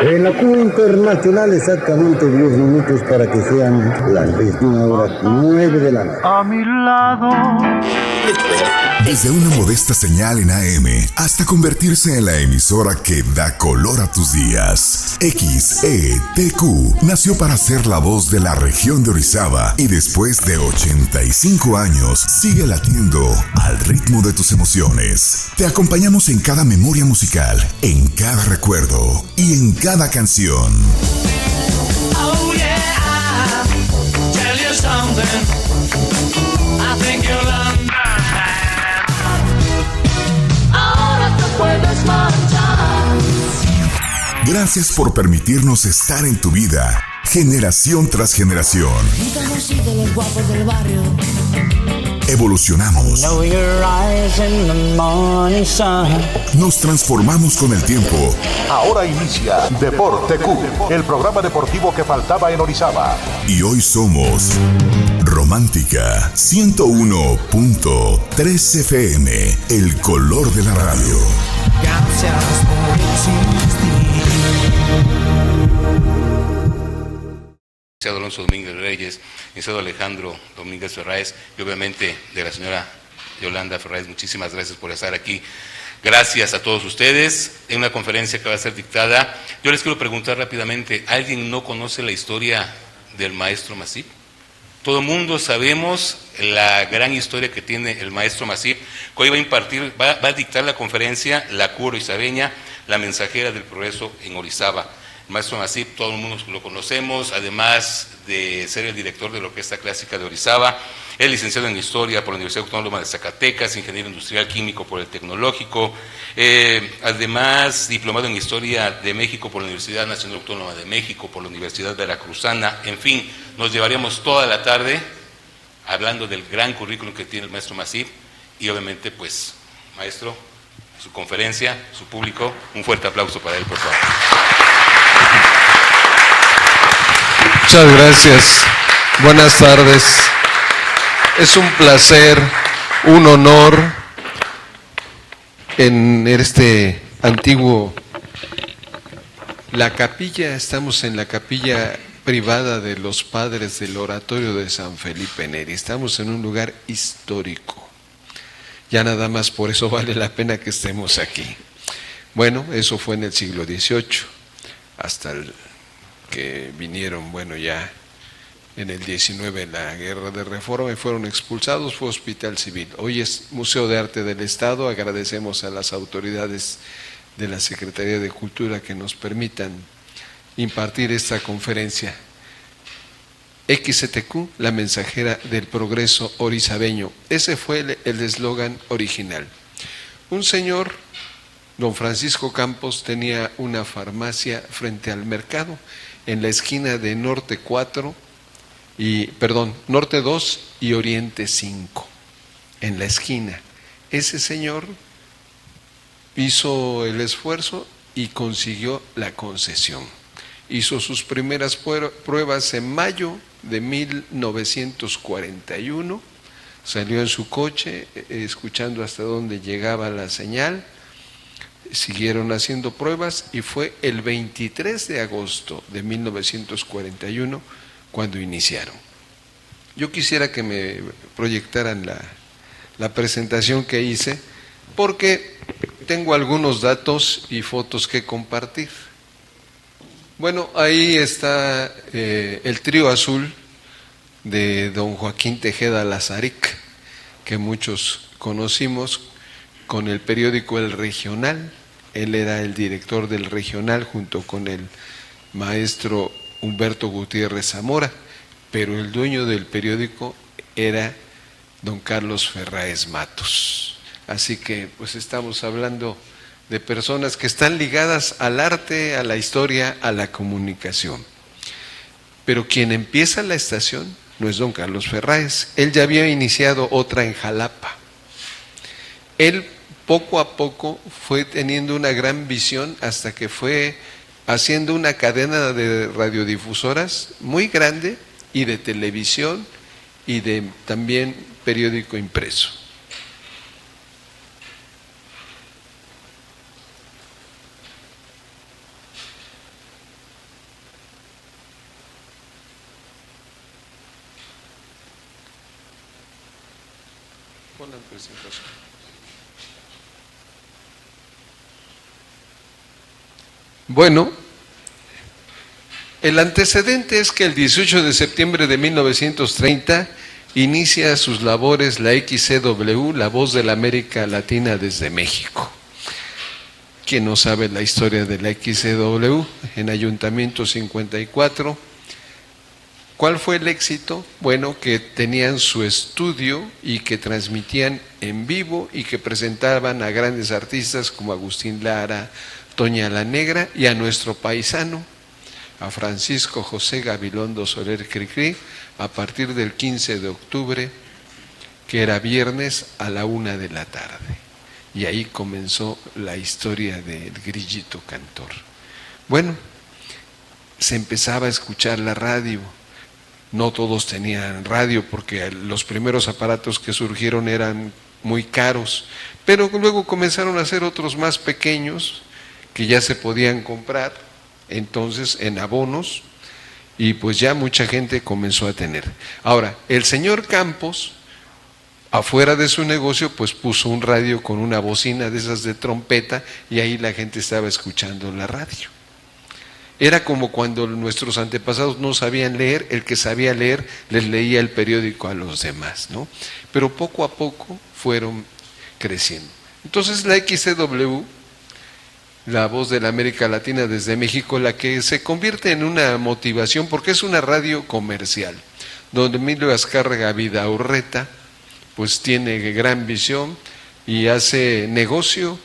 En la Cuba Internacional, exactamente 10 minutos para que sean las 21:09 de la noche. A mi lado. Desde una modesta señal en AM hasta convertirse en la emisora que da color a tus días. XETQ nació para ser la voz de la región de Orizaba y después de 85 años sigue latiendo al ritmo de tus emociones. Te acompañamos en cada memoria musical, en cada recuerdo y en cada canción. Oh yeah, I'll tell you something. I think you'll understand. Ahora te puedes marchar. Gracias por permitirnos estar en tu vida, generación tras generación. Y conocí de los guapos del barrio. Evolucionamos. Know your eyes in the morning sun. Nos transformamos con el tiempo. Ahora inicia Deporte Q, el programa deportivo que faltaba en Orizaba. Y hoy somos Romántica 101.3 FM, el color de la radio. Gracias por existir. Licenciado Alonso Domínguez Reyes, licenciado Alejandro Domínguez Ferraez y obviamente de la señora Yolanda Ferraez, muchísimas gracias por estar aquí. Gracias a todos ustedes en una conferencia que va a ser dictada. Yo les quiero preguntar rápidamente, ¿alguien no conoce la historia del maestro Masip? Todo el mundo sabemos la gran historia que tiene el maestro Masip, que hoy va a dictar la conferencia La Cuba Orizabeña, la mensajera del progreso en Orizaba. El maestro Masip, todo el mundo lo conocemos, además de ser el director de la Orquesta Clásica de Orizaba, es licenciado en Historia por la Universidad Autónoma de Zacatecas, ingeniero industrial químico por el Tecnológico, además diplomado en Historia de México por la Universidad Nacional Autónoma de México, por la Universidad Veracruzana. En fin, nos llevaríamos toda la tarde hablando del gran currículum que tiene el maestro Masip y obviamente, pues, maestro, su conferencia, su público, un fuerte aplauso para él, por favor. Muchas gracias. Buenas tardes. Es un placer, un honor en este antiguo, la capilla, estamos en la capilla privada de los padres del oratorio de San Felipe Neri. Estamos en un lugar histórico. Ya nada más por eso vale la pena que estemos aquí. Bueno, eso fue en el siglo XVIII, hasta que vinieron, bueno, ya en el 19 la guerra de reforma y fueron expulsados, fue hospital civil. Hoy es Museo de Arte del Estado. Agradecemos a las autoridades de la Secretaría de Cultura que nos permitan impartir esta conferencia. XETQ, la mensajera del progreso orizabeño. Ese fue el eslogan original. Un señor, don Francisco Campos, tenía una farmacia frente al mercado, en la esquina de Norte 2 y Oriente 5, en la esquina. Ese señor hizo el esfuerzo y consiguió la concesión. Hizo sus primeras pruebas en mayo de 1941, salió en su coche escuchando hasta dónde llegaba la señal, siguieron haciendo pruebas y fue el 23 de agosto de 1941 cuando iniciaron. Yo quisiera que me proyectaran la presentación que hice, porque tengo algunos datos y fotos que compartir. Bueno, ahí está el trío azul de don Joaquín Tejeda Lazaric, que muchos conocimos con el periódico El Regional. Él era el director del Regional junto con el maestro Humberto Gutiérrez Zamora, pero el dueño del periódico era don Carlos Ferraez Matos. Así que pues estamos hablando de personas que están ligadas al arte, a la historia, a la comunicación. Pero quien empieza la estación no es don Carlos Ferraez. Él ya había iniciado otra en Jalapa. Él poco a poco fue teniendo una gran visión hasta que fue haciendo una cadena de radiodifusoras muy grande y de televisión y de también periódico impreso. Pon la presentación. Bueno, el antecedente es que el 18 de septiembre de 1930 inicia sus labores la XCW, la voz de la América Latina desde México. ¿Quién no sabe la historia de la XCW? En Ayuntamiento 54. ¿Cuál fue el éxito? Bueno, que tenían su estudio y que transmitían en vivo y que presentaban a grandes artistas como Agustín Lara, Toña la Negra y a nuestro paisano, a Francisco José Gabilondo Soler Cricri, a partir del 15 de octubre, que era viernes a la 1 de la tarde. Y ahí comenzó la historia del Grillito Cantor. Bueno, se empezaba a escuchar la radio. No todos tenían radio porque los primeros aparatos que surgieron eran muy caros, pero luego comenzaron a hacer otros más pequeños que ya se podían comprar, entonces en abonos, y pues ya mucha gente comenzó a tener. Ahora, el señor Campos, afuera de su negocio, pues puso un radio con una bocina de esas de trompeta y ahí la gente estaba escuchando la radio. Era como cuando nuestros antepasados no sabían leer, el que sabía leer les leía el periódico a los demás, ¿no? Pero poco a poco fueron creciendo. Entonces la XCW, la voz de la América Latina desde México, la que se convierte en una motivación, porque es una radio comercial, donde Emilio Azcárraga Vidaurreta pues tiene gran visión y hace negocio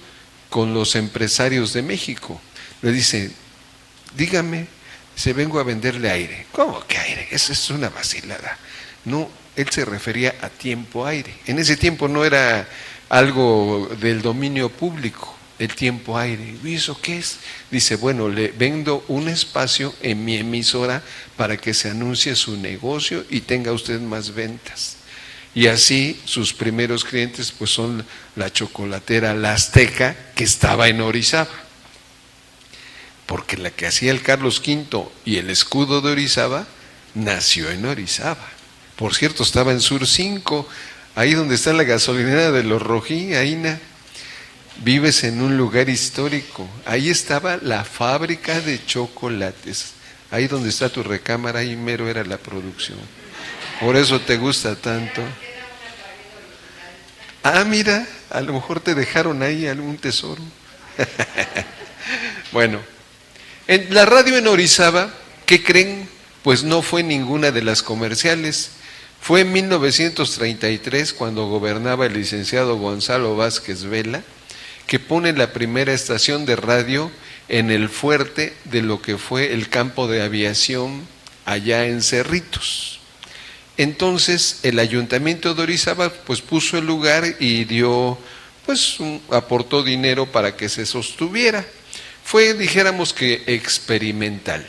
con los empresarios de México. Le dice, dígame, se vengo a venderle aire. ¿Cómo que aire? Eso es una vacilada. No, él se refería a tiempo aire. En ese tiempo no era algo del dominio público, el tiempo aire. ¿Y eso qué es? Dice, bueno, le vendo un espacio en mi emisora para que se anuncie su negocio y tenga usted más ventas. Y así sus primeros clientes pues son la chocolatera La Azteca, que estaba en Orizaba. Porque la que hacía el Carlos V y el escudo de Orizaba nació en Orizaba. Por cierto, estaba en Sur 5, ahí donde está la gasolinera de los Rojí, Aina. Vives en un lugar histórico. Ahí estaba la fábrica de chocolates. Ahí donde está tu recámara, ahí mero era la producción. Por eso te gusta tanto. Ah, mira, a lo mejor te dejaron ahí algún tesoro. Bueno, en la radio en Orizaba, ¿qué creen? Pues no fue ninguna de las comerciales. Fue en 1933, cuando gobernaba el licenciado Gonzalo Vázquez Vela, que pone la primera estación de radio en el fuerte de lo que fue el campo de aviación allá en Cerritos. Entonces el ayuntamiento de Orizaba pues puso el lugar y dio, pues aportó dinero para que se sostuviera. Fue, dijéramos que experimental.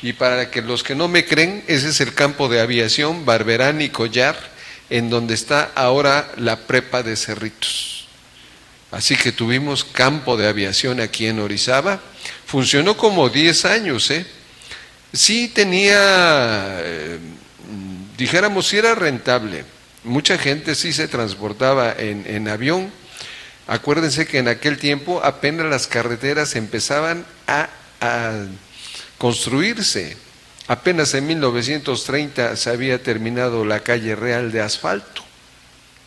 Y para que los que no me creen, ese es el campo de aviación Barberán y Collar, en donde está ahora la prepa de Cerritos. Así que tuvimos campo de aviación aquí en Orizaba. Funcionó como 10 años, ¿eh? Sí tenía, dijéramos, sí era rentable. Mucha gente sí se transportaba en avión. Acuérdense que en aquel tiempo apenas las carreteras empezaban a construirse. Apenas en 1930 se había terminado la calle Real de asfalto.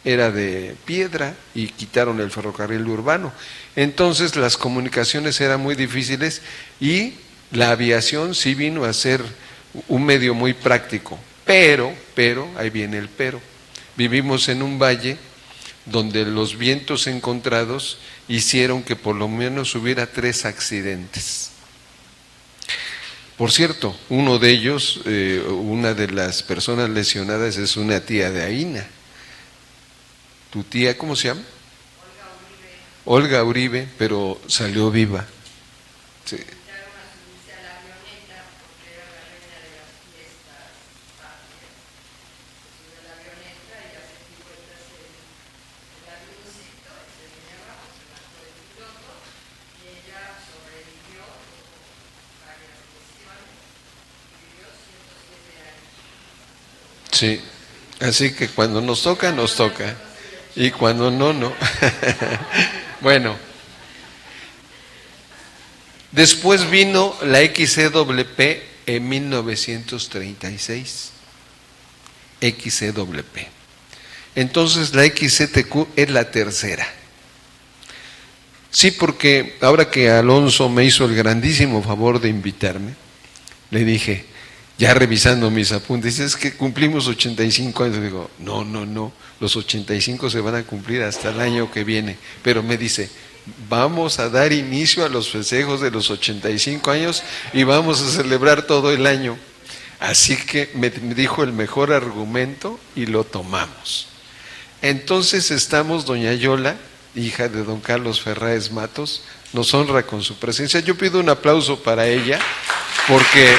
Era de piedra y quitaron el ferrocarril urbano. Entonces las comunicaciones eran muy difíciles y la aviación sí vino a ser un medio muy práctico. Pero, ahí viene el pero. Vivimos en un valle donde los vientos encontrados hicieron que por lo menos hubiera 3 accidentes. Por cierto, uno de ellos, una de las personas lesionadas es una tía de Aina. ¿Tu tía cómo se llama? Olga Uribe, pero salió viva. Sí. Sí, así que cuando nos toca, nos toca. Y cuando no, no. Bueno, después vino la XCWP en 1936. XCWP. Entonces la XCTQ es la tercera. Sí, porque ahora que Alonso me hizo el grandísimo favor de invitarme, le dije, ya revisando mis apuntes, es que cumplimos 85 años. Digo, no, los 85 se van a cumplir hasta el año que viene. Pero me dice, vamos a dar inicio a los festejos de los 85 años y vamos a celebrar todo el año. Así que me dijo el mejor argumento y lo tomamos. Entonces estamos, doña Yola, hija de don Carlos Ferráez Matos, nos honra con su presencia. Yo pido un aplauso para ella porque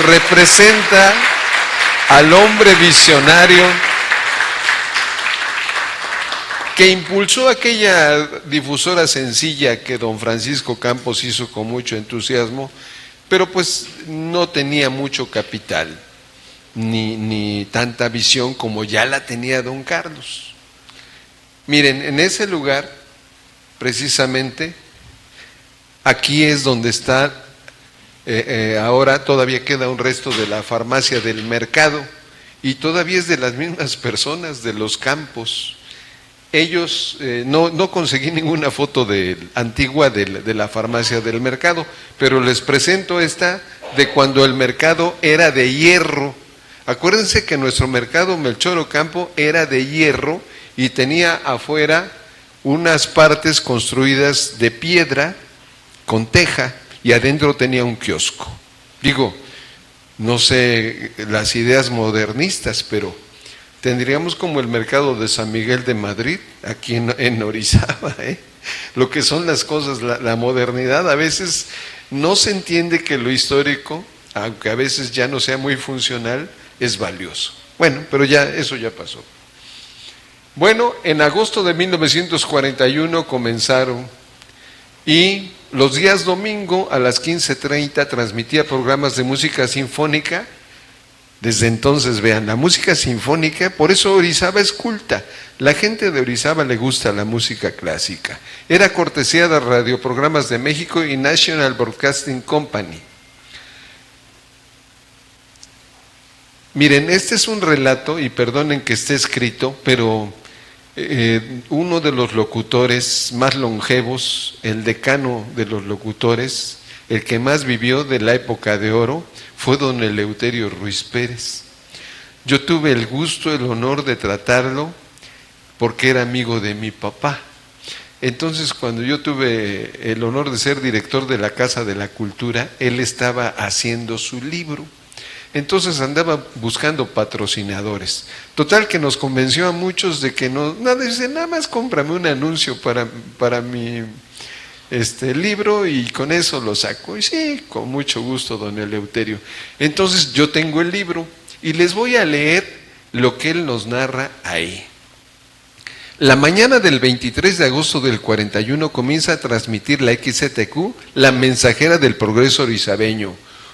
representa al hombre visionario que impulsó aquella difusora sencilla que don Francisco Campos hizo con mucho entusiasmo, pero pues no tenía mucho capital, ni tanta visión como ya la tenía don Carlos. Miren, en ese lugar, precisamente, aquí es donde está, ahora todavía queda un resto de la farmacia del mercado, y todavía es de las mismas personas de los campos. Ellos, no conseguí ninguna foto antigua de la farmacia del mercado, pero les presento esta de cuando el mercado era de hierro. Acuérdense que nuestro mercado Melchor Ocampo era de hierro y tenía afuera unas partes construidas de piedra con teja y adentro tenía un kiosco. Digo, no sé las ideas modernistas, pero tendríamos como el mercado de San Miguel de Madrid, aquí en Orizaba, lo que son las cosas, la modernidad. A veces no se entiende que lo histórico, aunque a veces ya no sea muy funcional, es valioso. Bueno, pero ya eso ya pasó. Bueno, en agosto de 1941 comenzaron y los días domingo a las 15:30 transmitía programas de música sinfónica. Desde entonces, vean, la música sinfónica, por eso Orizaba es culta. La gente de Orizaba le gusta la música clásica. Era cortesía de Radioprogramas de México y National Broadcasting Company. Miren, este es un relato, y perdonen que esté escrito, pero uno de los locutores más longevos, el decano de los locutores, el que más vivió de la época de oro, fue don Eleuterio Ruiz Pérez. Yo tuve el gusto, el honor de tratarlo porque era amigo de mi papá. Entonces, cuando yo tuve el honor de ser director de la Casa de la Cultura, él estaba haciendo su libro. Entonces andaba buscando patrocinadores. Total que nos convenció a muchos de que dice, nada más cómprame un anuncio para mi libro y con eso lo saco. Y sí, con mucho gusto, don Eleuterio. Entonces yo tengo el libro y les voy a leer lo que él nos narra ahí. La mañana del 23 de agosto del 41 comienza a transmitir la XCTQ, la mensajera del progreso orizabeño.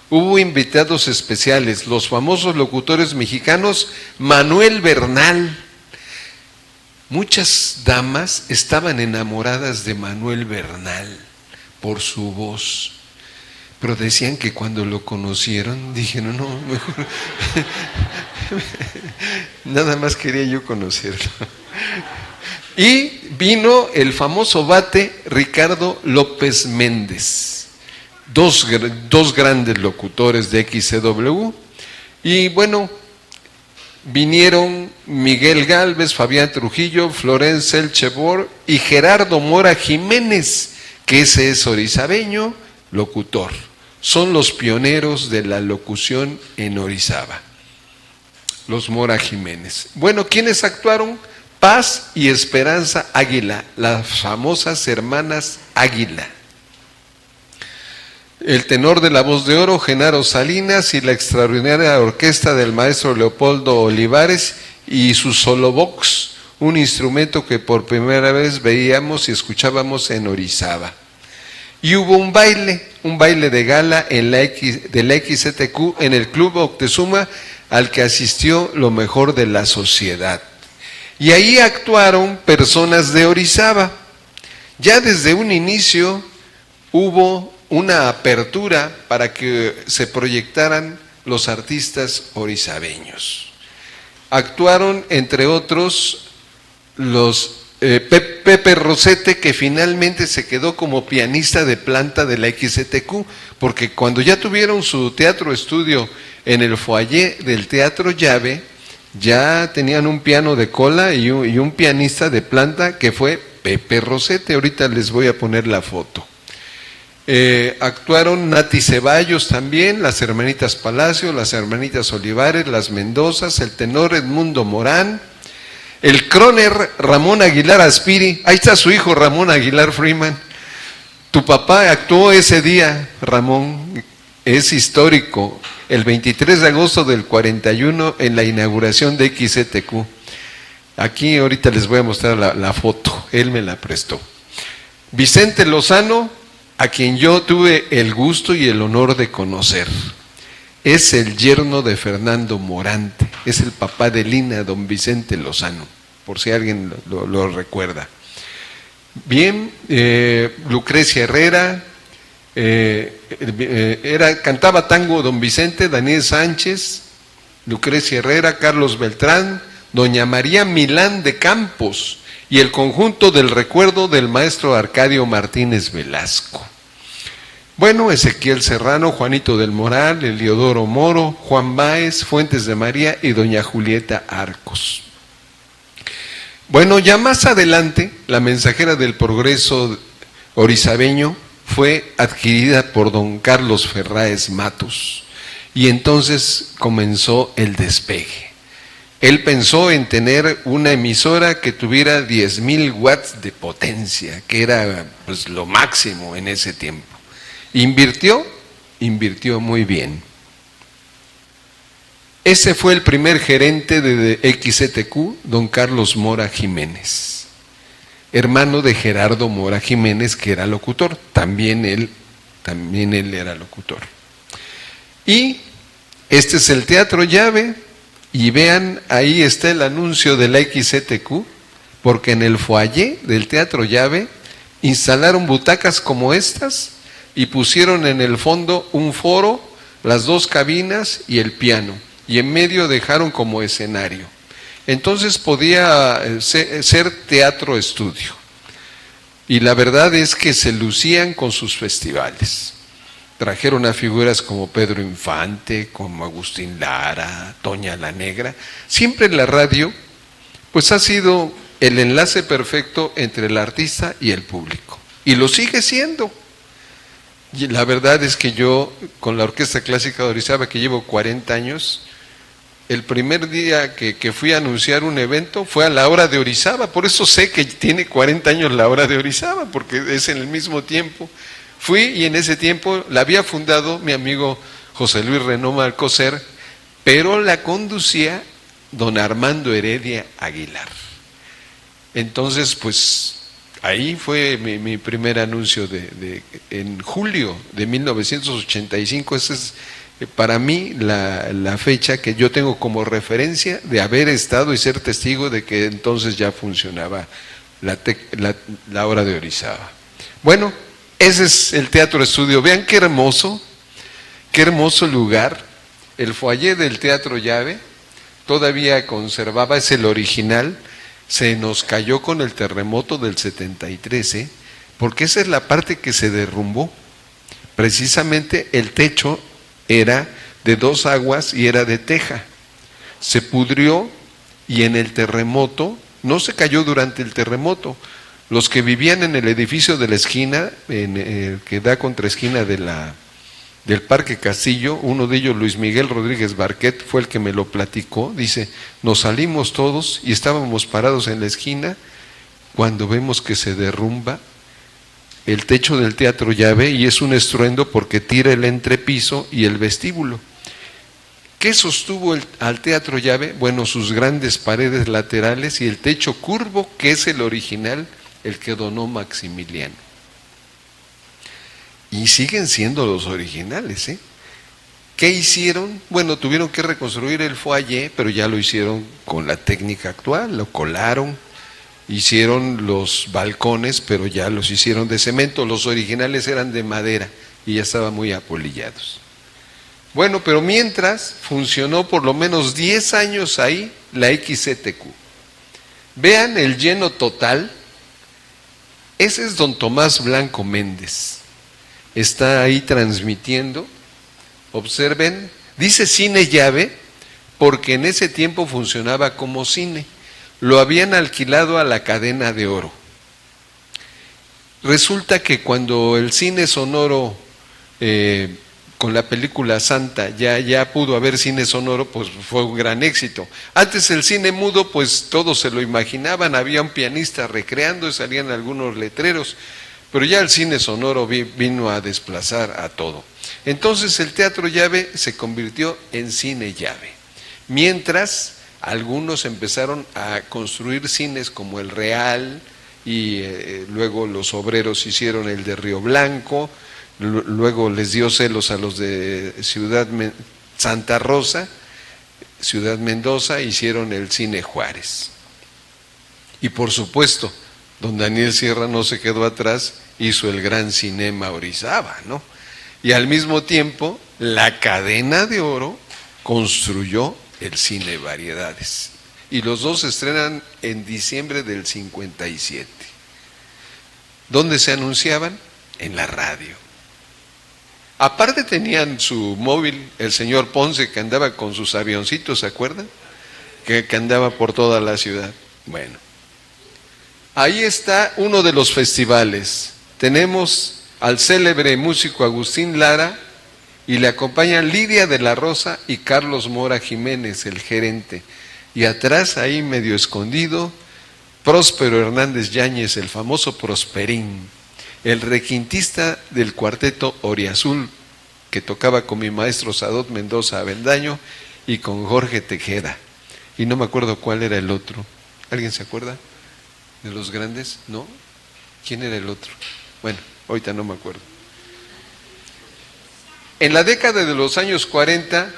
Hubo invitados especiales, los famosos locutores mexicanos Manuel Bernal. Muchas damas estaban enamoradas de Manuel Bernal por su voz, pero decían que cuando lo conocieron, dijeron, no, mejor, nada más quería yo conocerlo. Y vino el famoso bate Ricardo López Méndez. Dos grandes locutores de XCW, y bueno, vinieron Miguel Gálvez, Fabián Trujillo, Florence Elchebor y Gerardo Mora Jiménez, que ese es orizabeño, locutor. Son los pioneros de la locución en Orizaba, los Mora Jiménez. Bueno, ¿quiénes actuaron? Paz y Esperanza Águila, las famosas hermanas Águila. El tenor de la voz de oro, Genaro Salinas, y la extraordinaria orquesta del maestro Leopoldo Olivares y su solobox, un instrumento que por primera vez veíamos y escuchábamos en Orizaba. Y hubo un baile de gala de la XCTQ en el Club Octezuma, al que asistió lo mejor de la sociedad. Y ahí actuaron personas de Orizaba. Ya desde un inicio hubo una apertura para que se proyectaran los artistas orizabeños. Actuaron, entre otros, los Pepe Rosete, que finalmente se quedó como pianista de planta de la XTQ, porque cuando ya tuvieron su teatro estudio en el foyer del Teatro Llave, ya tenían un piano de cola y un pianista de planta que fue Pepe Rosete. Ahorita les voy a poner la foto. Actuaron Nati Ceballos también, las hermanitas Palacio, las hermanitas Olivares, las Mendozas, el tenor Edmundo Morán, el croner Ramón Aguilar Aspiri. Ahí está su hijo Ramón Aguilar Freeman. Tu papá actuó ese día, Ramón, es histórico, el 23 de agosto del 41 en la inauguración de XTQ. Aquí ahorita les voy a mostrar la foto, él me la prestó. Vicente Lozano, a quien yo tuve el gusto y el honor de conocer. Es el yerno de Fernando Morante, es el papá de Lina, don Vicente Lozano, por si alguien lo recuerda. Bien, Lucrecia Herrera, cantaba tango don Vicente, Daniel Sánchez, Lucrecia Herrera, Carlos Beltrán, doña María Milán de Campos y el conjunto del recuerdo del maestro Arcadio Martínez Velasco. Bueno, Ezequiel Serrano, Juanito del Moral, Eliodoro Moro, Juan Báez, Fuentes de María y doña Julieta Arcos. Bueno, ya más adelante, la Mensajera del Progreso orizabeño fue adquirida por don Carlos Ferráez Matus y entonces comenzó el despegue. Él pensó en tener una emisora que tuviera 10,000 watts de potencia, que era pues lo máximo en ese tiempo. Invirtió muy bien. Ese fue el primer gerente de XTQ, don Carlos Mora Jiménez, hermano de Gerardo Mora Jiménez, que era locutor. También él era locutor. Y este es el Teatro Llave, y vean, ahí está el anuncio de la XTQ, porque en el foyer del Teatro Llave instalaron butacas como estas y pusieron en el fondo un foro, las 2 cabinas y el piano, y en medio dejaron como escenario. Entonces podía ser teatro estudio, y la verdad es que se lucían con sus festivales. Trajeron a figuras como Pedro Infante, como Agustín Lara, Toña la Negra. Siempre la radio pues ha sido el enlace perfecto entre el artista y el público, y lo sigue siendo. Y la verdad es que yo, con la Orquesta Clásica de Orizaba, que llevo 40 años, el primer día que fui a anunciar un evento fue a la Hora de Orizaba. Por eso sé que tiene 40 años la Hora de Orizaba, porque es en el mismo tiempo. Fui y en ese tiempo la había fundado mi amigo José Luis Renoma Alcocer, pero la conducía don Armando Heredia Aguilar. Entonces, pues ahí fue mi primer anuncio en julio de 1985. Esa es para mí la fecha que yo tengo como referencia de haber estado y ser testigo de que entonces ya funcionaba la Hora de Orizaba. Bueno, ese es el Teatro Estudio. Vean qué hermoso lugar. El foyer del Teatro Llave todavía conservaba, es el original. Se nos cayó con el terremoto del 73, porque esa es la parte que se derrumbó. Precisamente el techo era de 2 aguas y era de teja. Se pudrió y en el terremoto, no se cayó durante el terremoto. Los que vivían en el edificio de la esquina, que da contra esquina del Parque Castillo, uno de ellos, Luis Miguel Rodríguez Barquet, fue el que me lo platicó. Dice, nos salimos todos y estábamos parados en la esquina cuando vemos que se derrumba el techo del Teatro Llave, y es un estruendo porque tira el entrepiso y el vestíbulo. ¿Qué sostuvo al Teatro Llave? Bueno, sus grandes paredes laterales y el techo curvo, que es el original, el que donó Maximiliano. Y siguen siendo los originales, ¿Qué hicieron? Bueno, tuvieron que reconstruir el foyer, pero ya lo hicieron con la técnica actual, lo colaron, hicieron los balcones, pero ya los hicieron de cemento, los originales eran de madera y ya estaban muy apolillados. Bueno, pero mientras funcionó por lo menos 10 años ahí la XCTQ. Vean el lleno total. Ese es don Tomás Blanco Méndez. Está ahí transmitiendo. Observen, dice Cine Llave porque en ese tiempo funcionaba como cine. Lo habían alquilado a la Cadena de Oro. Resulta que cuando el cine sonoro con la película Santa ya pudo haber cine sonoro, pues fue un gran éxito. Antes el cine mudo, pues todos se lo imaginaban, había un pianista recreando y salían algunos letreros, pero ya el cine sonoro vino a desplazar a todo. Entonces el Teatro Llave se convirtió en Cine Llave, mientras algunos empezaron a construir cines como el Real y luego los obreros hicieron el de Río Blanco. Luego les dio celos a los de Santa Rosa, Ciudad Mendoza, hicieron el Cine Juárez. Y por supuesto, don Daniel Sierra no se quedó atrás, hizo el Gran Cinema Orizaba, ¿no? Y al mismo tiempo, la Cadena de Oro construyó el Cine Variedades. Y los dos se estrenan en diciembre del 57. ¿Dónde se anunciaban? En la radio. Aparte tenían su móvil, el señor Ponce, que andaba con sus avioncitos, ¿se acuerdan? Que andaba por toda la ciudad. Bueno, ahí está uno de los festivales. Tenemos al célebre músico Agustín Lara y le acompañan Lidia de la Rosa y Carlos Mora Jiménez, el gerente. Y atrás, ahí medio escondido, Próspero Hernández Yáñez, el famoso Prosperín, el requintista del cuarteto Oriazul, que tocaba con mi maestro Sadot Mendoza Avendaño y con Jorge Tejeda. Y no me acuerdo cuál era el otro. ¿Alguien se acuerda de los grandes? ¿No? ¿Quién era el otro? Bueno, ahorita no me acuerdo. En la década de los años 40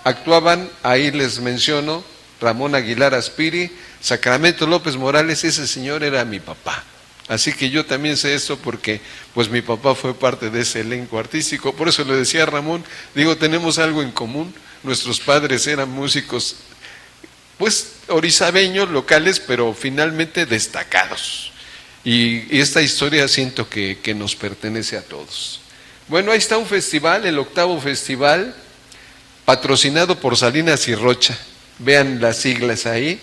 actuaban, ahí les menciono, Ramón Aguilar Aspiri, Sacramento López Morales. Ese señor era mi papá. Así que yo también sé esto porque pues mi papá fue parte de ese elenco artístico. Por eso le decía a Ramón, digo, tenemos algo en común. Nuestros padres eran músicos, pues orizabeños, locales, pero finalmente destacados. Y esta historia siento que nos pertenece a todos. Bueno, ahí está un festival, el 8º festival, patrocinado por Salinas y Rocha. Vean las siglas ahí.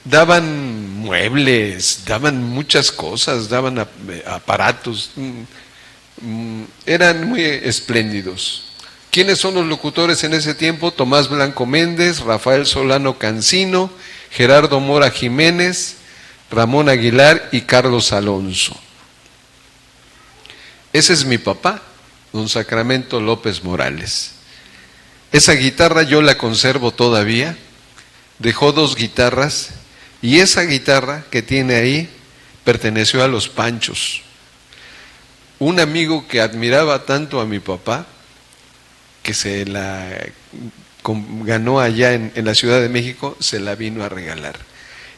Daban muebles, daban muchas cosas, daban aparatos, eran muy espléndidos. ¿Quiénes son los locutores en ese tiempo? Tomás Blanco Méndez, Rafael Solano Cancino, Gerardo Mora Jiménez, Ramón Aguilar y Carlos Alonso. Ese es mi papá, don Sacramento López Morales. Esa guitarra yo la conservo todavía, dejó 2 guitarras. Y esa guitarra que tiene ahí perteneció a los Panchos. Un amigo que admiraba tanto a mi papá, que se la ganó allá en la Ciudad de México, se la vino a regalar.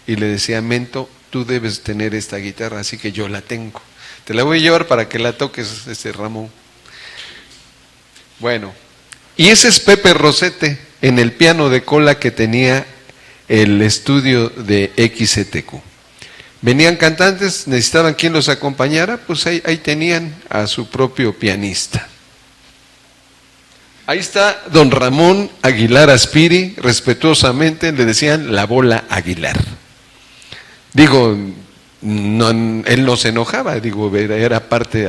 Y le decía, Mento, tú debes tener esta guitarra, así que yo la tengo. Te la voy a llevar para que la toques, Ramón. Bueno, y ese es Pepe Rosete en el piano de cola que tenía el estudio de XCTQ. Venían cantantes, necesitaban quien los acompañara, pues ahí tenían a su propio pianista. Ahí está don Ramón Aguilar Aspiri, respetuosamente le decían la bola Aguilar. Digo, no, él no se enojaba, digo, era parte,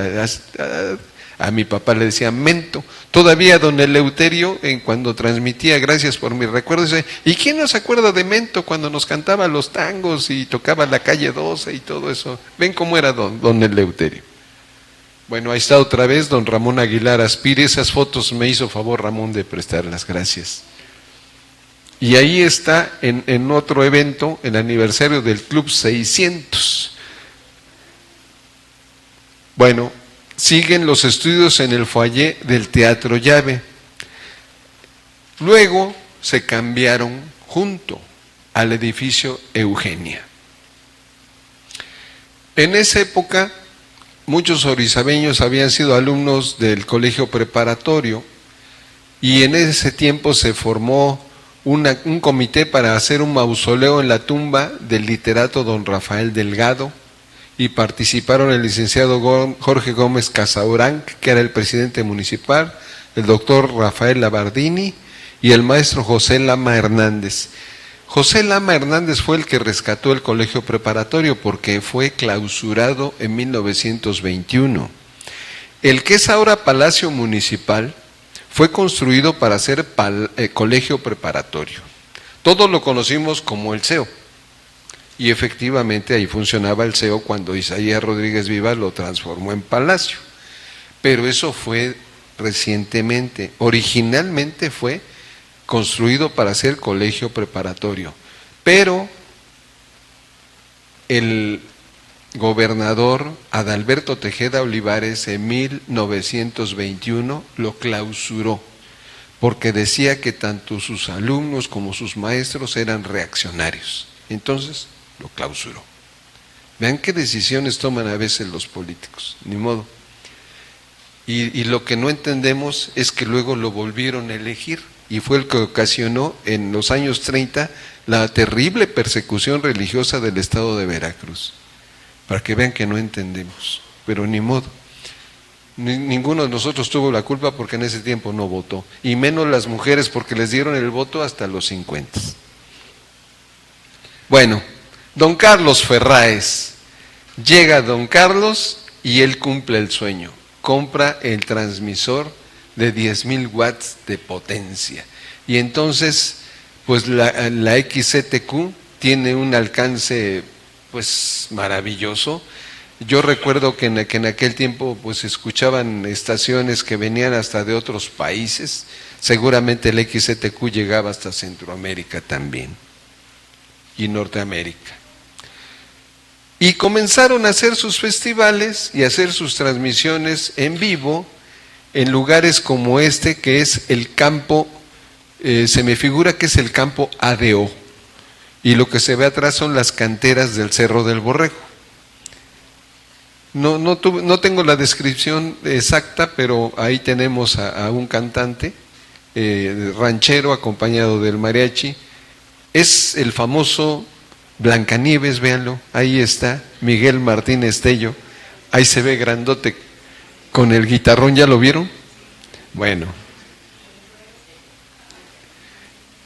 a mi papá le decía Mento. Todavía don Eleuterio, cuando transmitía, gracias por mi recuerdo, dice, ¿y quién no se acuerda de Mento cuando nos cantaba los tangos y tocaba la calle 12 y todo eso? Ven cómo era don Eleuterio. Bueno, ahí está otra vez don Ramón Aguilar Aspiri. Esas fotos me hizo favor Ramón de prestarlas, gracias. Y ahí está en otro evento, el aniversario del Club 600. Bueno, siguen los estudios en el foyer del Teatro Llave. Luego se cambiaron junto al edificio Eugenia. En esa época, muchos orizabeños habían sido alumnos del colegio preparatorio y en ese tiempo se formó un comité para hacer un mausoleo en la tumba del literato don Rafael Delgado, y participaron el licenciado Jorge Gómez Casaurán, que era el presidente municipal, el doctor Rafael Labardini y el maestro José Lama Hernández. José Lama Hernández fue el que rescató el colegio preparatorio porque fue clausurado en 1921. El que es ahora Palacio Municipal fue construido para ser colegio preparatorio. Todos lo conocimos como el CEO. Y efectivamente ahí funcionaba el CEO cuando Isaías Rodríguez Vivas lo transformó en palacio. Pero eso fue recientemente. Originalmente fue construido para ser colegio preparatorio. Pero el gobernador Adalberto Tejeda Olivares en 1921 lo clausuró, porque decía que tanto sus alumnos como sus maestros eran reaccionarios. Entonces lo clausuró. Vean qué decisiones toman a veces los políticos, ni modo. Y lo que no entendemos es que luego lo volvieron a elegir, y fue el que ocasionó en los años 30 la terrible persecución religiosa del estado de Veracruz. Para que vean que no entendemos, pero ni modo. Ninguno de nosotros tuvo la culpa porque en ese tiempo no votó, y menos las mujeres porque les dieron el voto hasta los 50. Bueno, don Carlos Ferráez, llega don Carlos y él cumple el sueño, compra el transmisor de 10,000 watts de potencia, y entonces pues la XCTQ tiene un alcance pues maravilloso. Yo recuerdo que en aquel tiempo pues escuchaban estaciones que venían hasta de otros países, seguramente el XCTQ llegaba hasta Centroamérica también y Norteamérica. Y comenzaron a hacer sus festivales y a hacer sus transmisiones en vivo en lugares como este, que es el campo, se me figura que es el campo ADO, y lo que se ve atrás son las canteras del Cerro del Borrego. No tengo la descripción exacta, pero ahí tenemos a un cantante ranchero acompañado del mariachi. Es el famoso Blancanieves, véanlo, ahí está Miguel Martínez Tello, ahí se ve grandote con el guitarrón, ¿ya lo vieron? Bueno,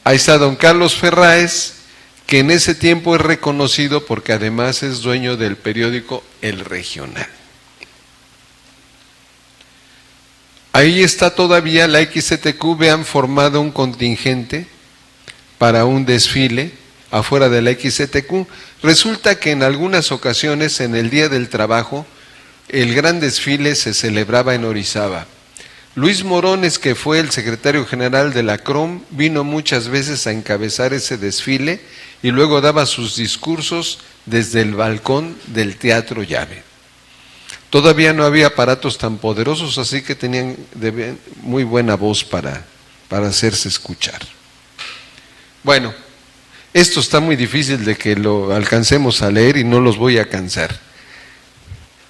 ahí está don Carlos Ferráez, que en ese tiempo es reconocido porque además es dueño del periódico El Regional. Ahí está todavía la XCTQ, vean, formado un contingente para un desfile afuera de la XCTQ. Resulta que en algunas ocasiones, en el Día del Trabajo, el gran desfile se celebraba en Orizaba. Luis Morones, que fue el secretario general de la CROM, vino muchas veces a encabezar ese desfile y luego daba sus discursos desde el balcón del Teatro Llave. Todavía no había aparatos tan poderosos, así que tenían muy buena voz para hacerse escuchar. Bueno, esto está muy difícil de que lo alcancemos a leer y no los voy a cansar.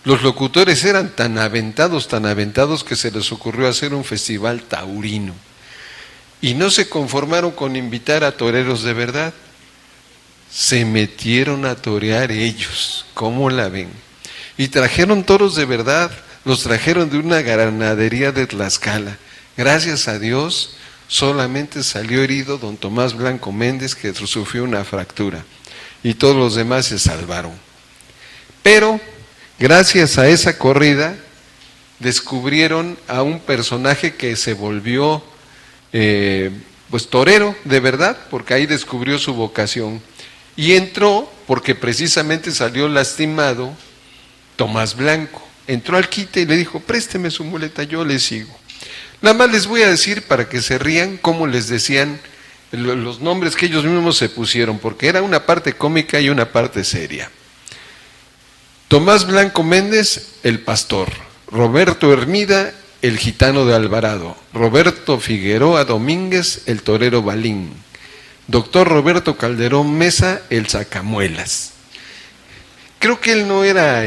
Los locutores eran tan aventados que se les ocurrió hacer un festival taurino. Y no se conformaron con invitar a toreros de verdad. Se metieron a torear ellos, ¿cómo la ven? Y trajeron toros de verdad, los trajeron de una ganadería de Tlaxcala. Gracias a Dios, solamente salió herido don Tomás Blanco Méndez, que sufrió una fractura, y todos los demás se salvaron. Pero gracias a esa corrida descubrieron a un personaje que se volvió pues torero de verdad, porque ahí descubrió su vocación, y entró porque precisamente salió lastimado Tomás Blanco. Entró al quite y le dijo: présteme su muleta, yo le sigo. Nada más les voy a decir para que se rían cómo les decían los nombres que ellos mismos se pusieron, porque era una parte cómica y una parte seria. Tomás Blanco Méndez, el pastor. Roberto Hermida, el gitano de Alvarado, Roberto Figueroa Domínguez, el torero Balín, doctor Roberto Calderón Mesa, el sacamuelas. Creo que él no era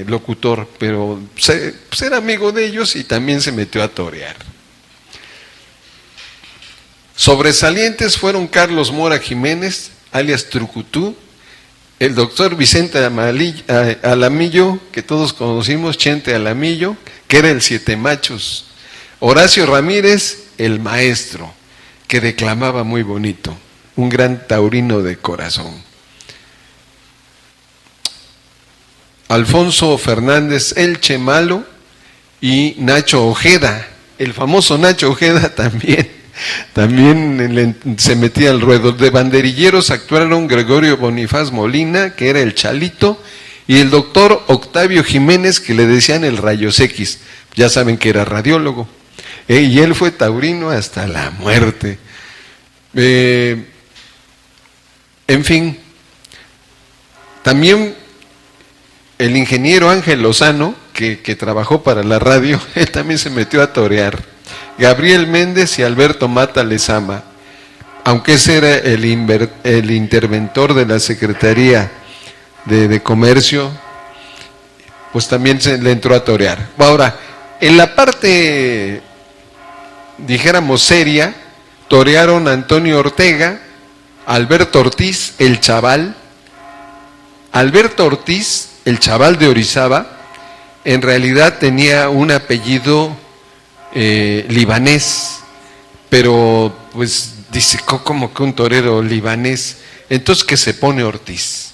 locutor, pero pues era amigo de ellos y también se metió a torear. Sobresalientes fueron Carlos Mora Jiménez, alias Trucutú, el doctor Vicente Alamillo, que todos conocimos, Chente Alamillo, que era el Siete Machos, Horacio Ramírez, el maestro, que declamaba muy bonito, un gran taurino de corazón. Alfonso Fernández el Chemalo y Nacho Ojeda, el famoso Nacho Ojeda también se metía al ruedo. De banderilleros actuaron Gregorio Bonifaz Molina, que era el Chalito, y el doctor Octavio Jiménez, que le decían el Rayos X, ya saben que era radiólogo, y él fue taurino hasta la muerte. En fin, también el ingeniero Ángel Lozano, que trabajó para la radio, él también se metió a torear. Gabriel Méndez y Alberto Mata Lezama, aunque ese era el interventor de la Secretaría de Comercio, pues también se le entró a torear. Ahora, en la parte, dijéramos, seria, torearon Antonio Ortega, Alberto Ortiz, el Chaval. Alberto Ortiz, el Chaval de Orizaba, en realidad tenía un apellido libanés, pero pues dice, como que un torero libanés, entonces que se pone Ortiz.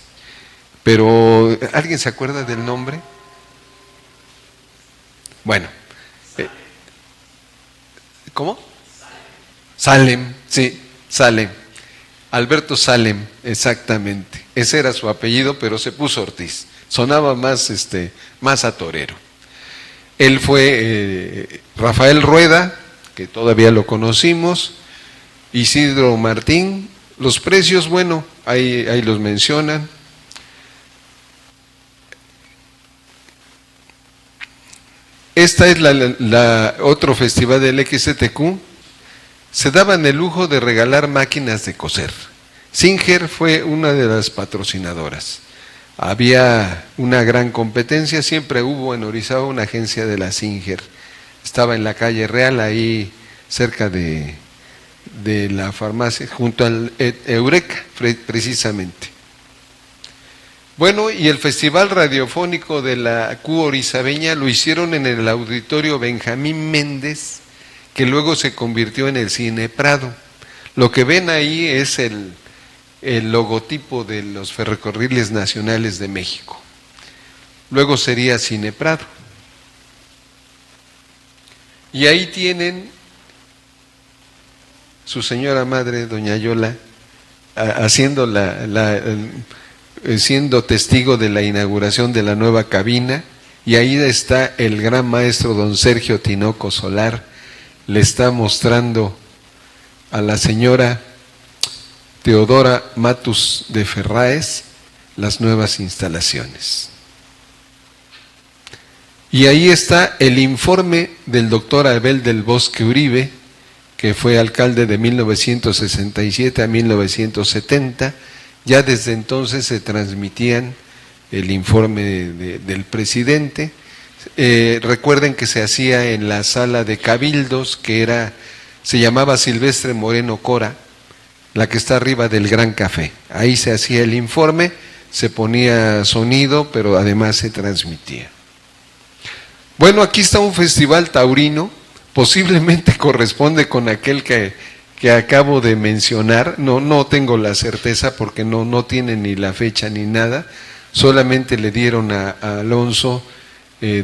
Pero, ¿alguien se acuerda del nombre? Bueno, ¿cómo? Salem, sí, Salem. Alberto Salem, exactamente. Ese era su apellido, pero se puso Ortiz. Sonaba más a torero. Él fue Rafael Rueda, que todavía lo conocimos, Isidro Martín. Los precios, bueno, ahí los mencionan. Esta es la otro festival del XTQ. Se daban el lujo de regalar máquinas de coser. Singer fue una de las patrocinadoras. Había una gran competencia, siempre hubo en Orizaba una agencia de la Singer. Estaba en la calle Real, ahí cerca de la farmacia, junto al Eureka, precisamente. Bueno, y el Festival Radiofónico de la Q Orizabeña lo hicieron en el Auditorio Benjamín Méndez, que luego se convirtió en el Cine Prado. Lo que ven ahí es el logotipo de los Ferrocarriles Nacionales de México. Luego sería Cine Prado. Y ahí tienen su señora madre, doña Yola, haciendo siendo testigo de la inauguración de la nueva cabina, y ahí está el gran maestro don Sergio Tinoco Solar, le está mostrando a la señora Teodora Matus de Ferráez las nuevas instalaciones. Y ahí está el informe del doctor Abel del Bosque Uribe, que fue alcalde de 1967 a 1970. Ya desde entonces se transmitían el informe del presidente. Recuerden que se hacía en la sala de cabildos, que se llamaba Silvestre Moreno Cora, la que está arriba del Gran Café. Ahí se hacía el informe, se ponía sonido, pero además se transmitía. Bueno, aquí está un festival taurino, posiblemente corresponde con aquel que acabo de mencionar. No tengo la certeza porque no tiene ni la fecha ni nada, solamente le dieron a Alonso,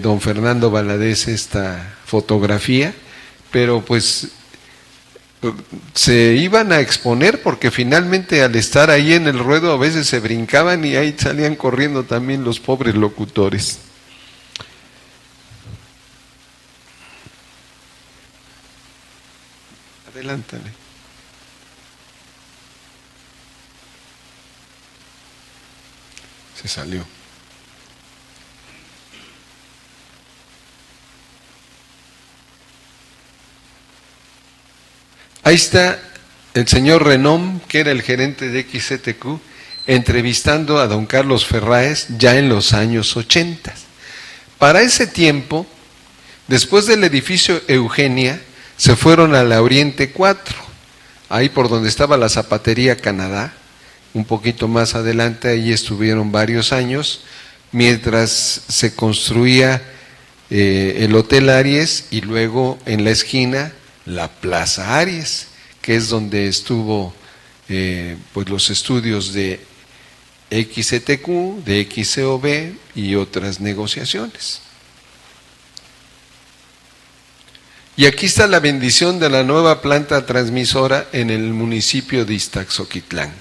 don Fernando Valadez, esta fotografía, pero pues se iban a exponer porque finalmente al estar ahí en el ruedo a veces se brincaban y ahí salían corriendo también los pobres locutores. Adelántale. Se salió. Ahí está el señor Renom, que era el gerente de XCTQ, entrevistando a don Carlos Ferráez ya en los años 80. Para ese tiempo, después del edificio Eugenia, se fueron a la Oriente 4, ahí por donde estaba la Zapatería Canadá, un poquito más adelante, ahí estuvieron varios años, mientras se construía el Hotel Aries y luego en la esquina la Plaza Aries, que es donde estuvo pues los estudios de XCTQ, de XCOB y otras negociaciones. Y aquí está la bendición de la nueva planta transmisora en el municipio de Iztaxoquitlán,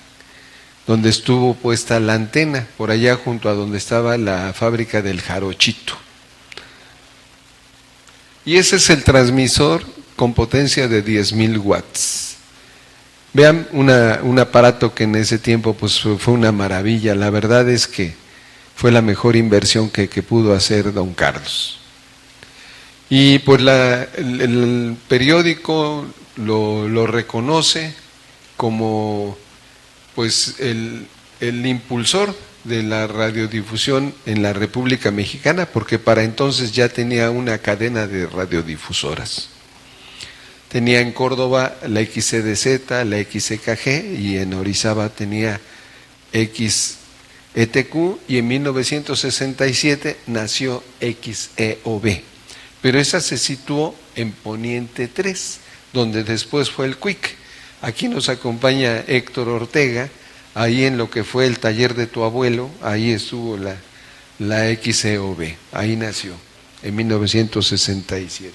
donde estuvo puesta la antena, por allá junto a donde estaba la fábrica del Jarochito. Y ese es el transmisor con potencia de 10,000 watts. Vean un aparato que en ese tiempo pues fue una maravilla. La verdad es que fue la mejor inversión que pudo hacer don Carlos. Y pues el periódico lo reconoce como pues el impulsor de la radiodifusión en la República Mexicana, porque para entonces ya tenía una cadena de radiodifusoras. Tenía en Córdoba la XCDZ, la XCKG, y en Orizaba tenía XETQ, y en 1967 nació XEOB. Pero esa se situó en Poniente 3, donde después fue el CUIC. Aquí nos acompaña Héctor Ortega, ahí en lo que fue el taller de tu abuelo, ahí estuvo la XEOB, ahí nació, en 1967.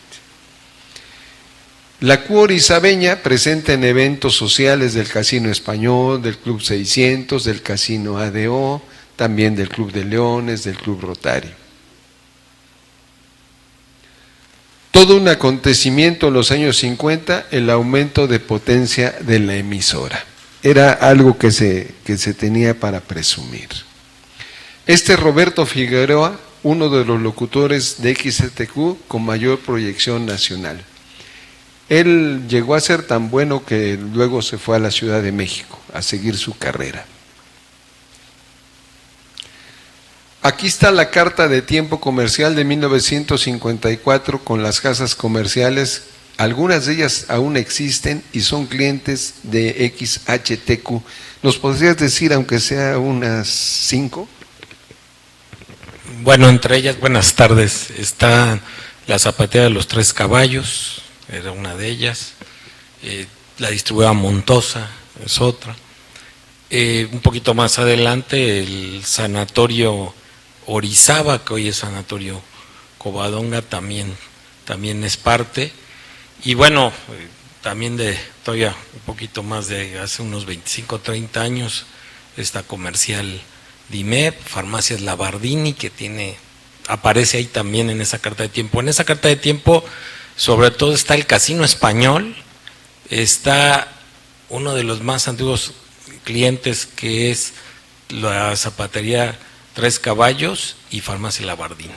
La CU Orizabeña, presente en eventos sociales del Casino Español, del Club 600, del Casino ADO, también del Club de Leones, del Club Rotario. Todo un acontecimiento en los años 50, el aumento de potencia de la emisora. Era algo que se tenía para presumir. Roberto Figueroa, uno de los locutores de XCTQ con mayor proyección nacional. Él llegó a ser tan bueno que luego se fue a la Ciudad de México a seguir su carrera. Aquí está la carta de tiempo comercial de 1954 con las casas comerciales. Algunas de ellas aún existen y son clientes de XHTQ. ¿Nos podrías decir, aunque sea unas 5? Bueno, entre ellas, buenas tardes, está la Zapatería de los Tres Caballos, era una de ellas, la distribuidora Montosa es otra. Un poquito más adelante, el Sanatorio Orizaba, que hoy es Sanatorio Covadonga, también es parte. Y bueno, también de todavía un poquito más de hace unos 25 o 30 años, esta comercial DIMEP, Farmacias Labardini, que aparece ahí también en esa carta de tiempo. En esa carta de tiempo, sobre todo está el Casino Español, está uno de los más antiguos clientes, que es la Zapatería Tres Caballos y Farmacia Labardini.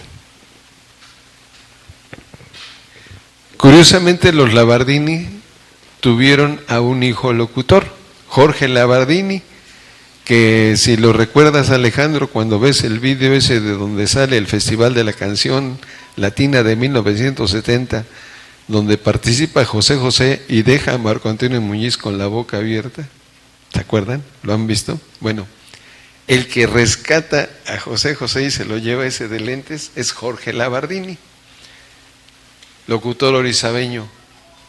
Curiosamente, los Labardini tuvieron a un hijo locutor, Jorge Labardini, que si lo recuerdas, Alejandro, cuando ves el vídeo ese de donde sale el Festival de la Canción Latina de 1970, donde participa José José y deja a Marco Antonio Muñiz con la boca abierta, ¿se acuerdan? ¿Lo han visto? Bueno, el que rescata a José José y se lo lleva ese de lentes es Jorge Labardini, locutor orizabeño.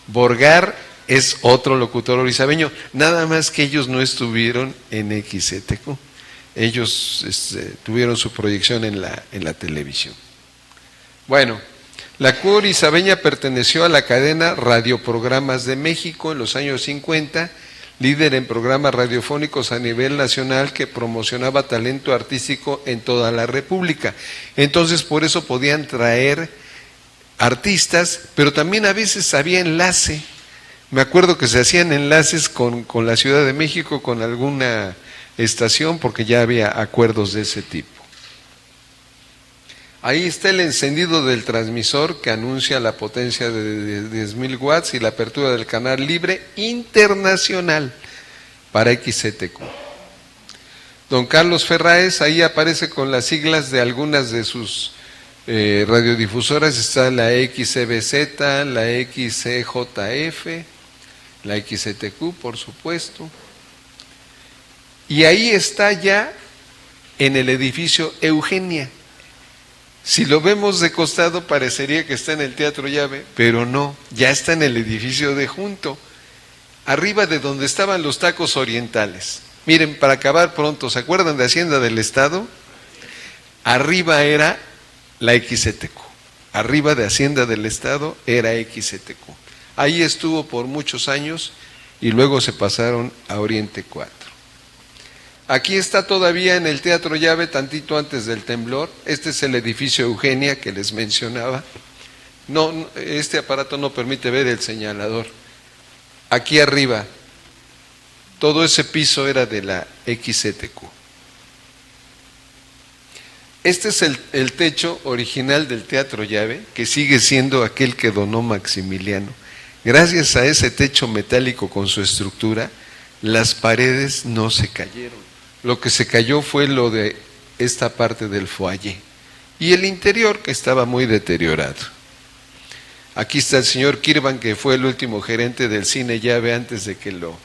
Borgar es otro locutor orizabeño, nada más que ellos no estuvieron en XCTQ, ellos tuvieron su proyección en la televisión. Bueno, la CU Orizabeña perteneció a la cadena Radioprogramas de México en los años 50, líder en programas radiofónicos a nivel nacional que promocionaba talento artístico en toda la República. Entonces, por eso podían traer artistas, pero también a veces había enlace. Me acuerdo que se hacían enlaces con la Ciudad de México, con alguna estación, porque ya había acuerdos de ese tipo. Ahí está el encendido del transmisor que anuncia la potencia de 10.000 watts y la apertura del canal libre internacional para XCTQ. Don Carlos Ferráez, ahí aparece con las siglas de algunas de sus radiodifusoras, está la XCBZ, la XCJF, la XCTQ, por supuesto. Y ahí está ya en el edificio Eugenia. Si lo vemos de costado parecería que está en el Teatro Llave, pero no, ya está en el edificio de junto, arriba de donde estaban los tacos orientales. Miren, para acabar pronto, ¿se acuerdan de Hacienda del Estado? Arriba era la XCTQ, arriba de Hacienda del Estado era XCTQ. Ahí estuvo por muchos años y luego se pasaron a Oriente 4. Aquí está todavía en el Teatro Llave, tantito antes del temblor. Este es el edificio Eugenia que les mencionaba. No, este aparato no permite ver el señalador. Aquí arriba, todo ese piso era de la XCTQ. Este es el techo original del Teatro Llave, que sigue siendo aquel que donó Maximiliano. Gracias a ese techo metálico con su estructura, las paredes no se cayeron. Lo que se cayó fue lo de esta parte del foyer y el interior, que estaba muy deteriorado. Aquí está el señor Kirvan, que fue el último gerente del Cine Llave antes de que lo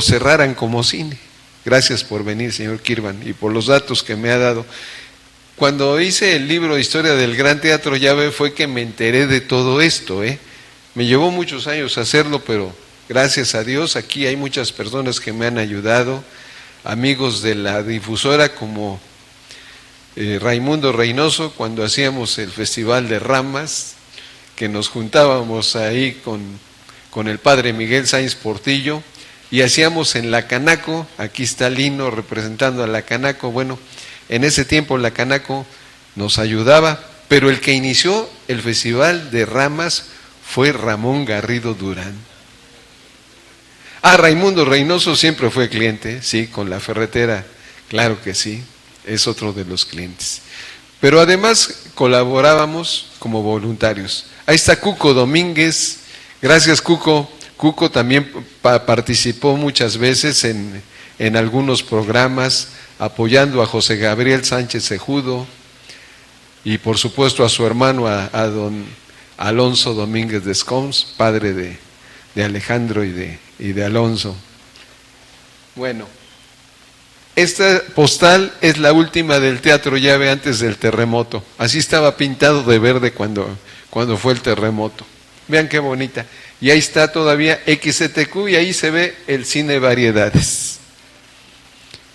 cerraran como cine. Gracias por venir, señor Kirvan, y por los datos que me ha dado. Cuando hice el libro de Historia del Gran Teatro Llave fue que me enteré de todo esto. Me llevó muchos años hacerlo, pero gracias a Dios aquí hay muchas personas que me han ayudado, amigos de la difusora como Raimundo Reynoso, cuando hacíamos el Festival de Ramas, que nos juntábamos ahí con el padre Miguel Sáenz Portillo, y hacíamos en la Canaco. Aquí está Lino representando a la Canaco. Bueno, en ese tiempo la Canaco nos ayudaba, pero el que inició el Festival de Ramas fue Ramón Garrido Durán. Raimundo Reynoso siempre fue cliente, sí, con la ferretera, claro que sí, es otro de los clientes. Pero además colaborábamos como voluntarios. Ahí está Cuco Domínguez, gracias Cuco. Cuco también participó muchas veces en algunos programas, apoyando a José Gabriel Sánchez Cejudo y por supuesto a su hermano, a don Alonso Domínguez de Escons, padre de Alejandro y de Alonso. Bueno, esta postal es la última del Teatro Llave antes del terremoto. Así estaba pintado de verde cuando fue el terremoto. Vean qué bonita. Y ahí está todavía XCTQ y ahí se ve el Cine Variedades.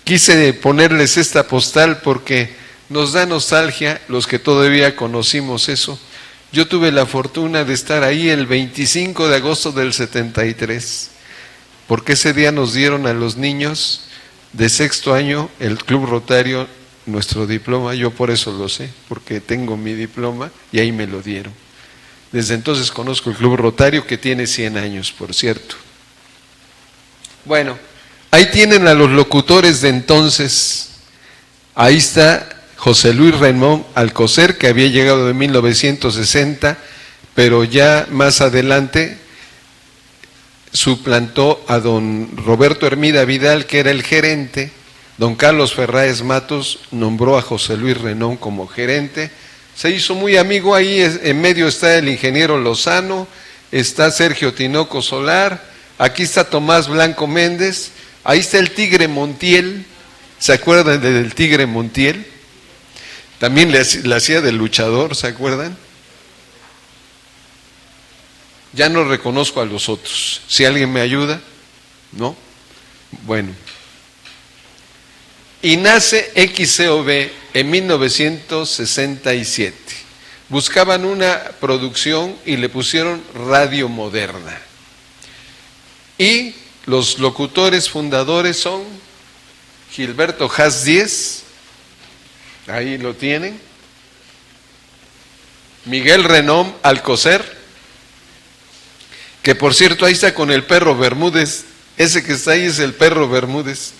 Quise ponerles esta postal porque nos da nostalgia los que todavía conocimos eso. Yo tuve la fortuna de estar ahí el 25 de agosto del 73, porque ese día nos dieron a los niños de sexto año, el Club Rotario, nuestro diploma. Yo por eso lo sé, porque tengo mi diploma y ahí me lo dieron. Desde entonces conozco el Club Rotario, que tiene 100 años, por cierto. Bueno, ahí tienen a los locutores de entonces. Ahí está José Luis Ramón Alcocer, que había llegado en 1960, pero ya más adelante suplantó a don Roberto Hermida Vidal, que era el gerente. Don Carlos Ferráez Matos nombró a José Luis Renón como gerente. Se hizo muy amigo. Ahí en medio está el ingeniero Lozano, está Sergio Tinoco Solar, aquí está Tomás Blanco Méndez, ahí está el Tigre Montiel. ¿Se acuerdan del Tigre Montiel? También le hacía de luchador, ¿se acuerdan? Ya no reconozco a los otros. Si alguien me ayuda, ¿no? Bueno. Y nace XCOB en 1967. Buscaban una producción y le pusieron Radio Moderna. Y los locutores fundadores son Gilberto Haas Díez, ahí lo tienen, Miguel Renón Alcocer, que por cierto ahí está con el perro Bermúdez, ese que está ahí es el perro Bermúdez.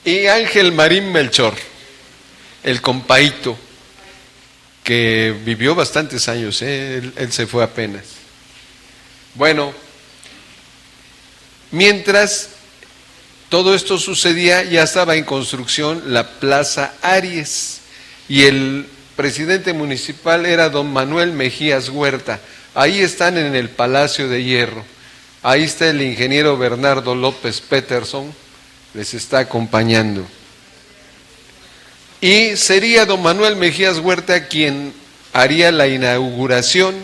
Y Ángel Marín Melchor, el compaíto, que vivió bastantes años, él se fue apenas. Bueno, mientras todo esto sucedía, ya estaba en construcción la Plaza Aries, y el presidente municipal era don Manuel Mejías Huerta. Ahí están en el Palacio de Hierro. Ahí está el ingeniero Bernardo López Peterson, les está acompañando. Y sería don Manuel Mejías Huerta quien haría la inauguración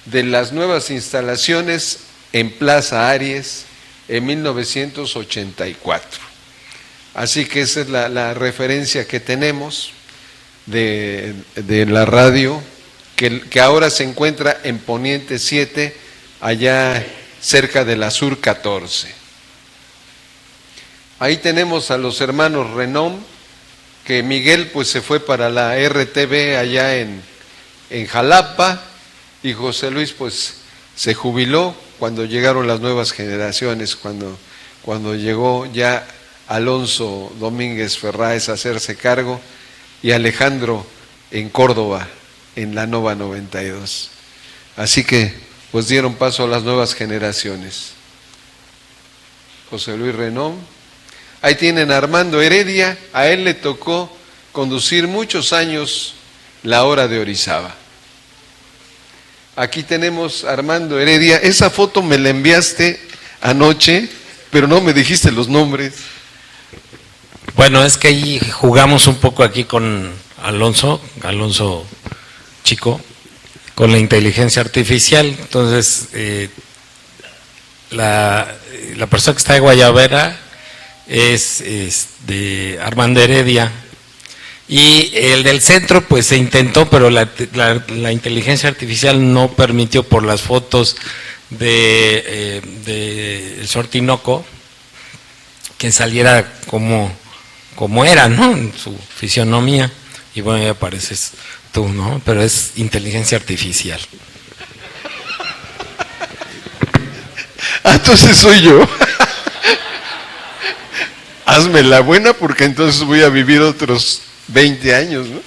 de las nuevas instalaciones en Plaza Aries en 1984. Así que esa es la referencia que tenemos de la radio, que ahora se encuentra en Poniente 7, allá cerca de la Sur 14. Ahí tenemos a los hermanos Renón, que Miguel pues se fue para la RTV allá en Jalapa, y José Luis pues se jubiló cuando llegaron las nuevas generaciones, cuando llegó ya Alonso Domínguez Ferráez a hacerse cargo, y Alejandro en Córdoba, en la Nova 92. Así que pues dieron paso a las nuevas generaciones. José Luis Renón. Ahí tienen a Armando Heredia, a él le tocó conducir muchos años la hora de Orizaba. Aquí tenemos a Armando Heredia. Esa foto me la enviaste anoche, pero no me dijiste los nombres. Bueno, es que ahí jugamos un poco aquí con Alonso Chico, con la inteligencia artificial. Entonces, la persona que está de Guayabera es de Armando Heredia, y el del centro pues se intentó, pero la inteligencia artificial no permitió, por las fotos de el señor Tinoco, que saliera como era, ¿no?, en su fisionomía. Y bueno, ya pareces tú, ¿no? Pero es inteligencia artificial. Entonces soy yo. Hazme la buena, porque entonces voy a vivir otros 20 años, ¿no?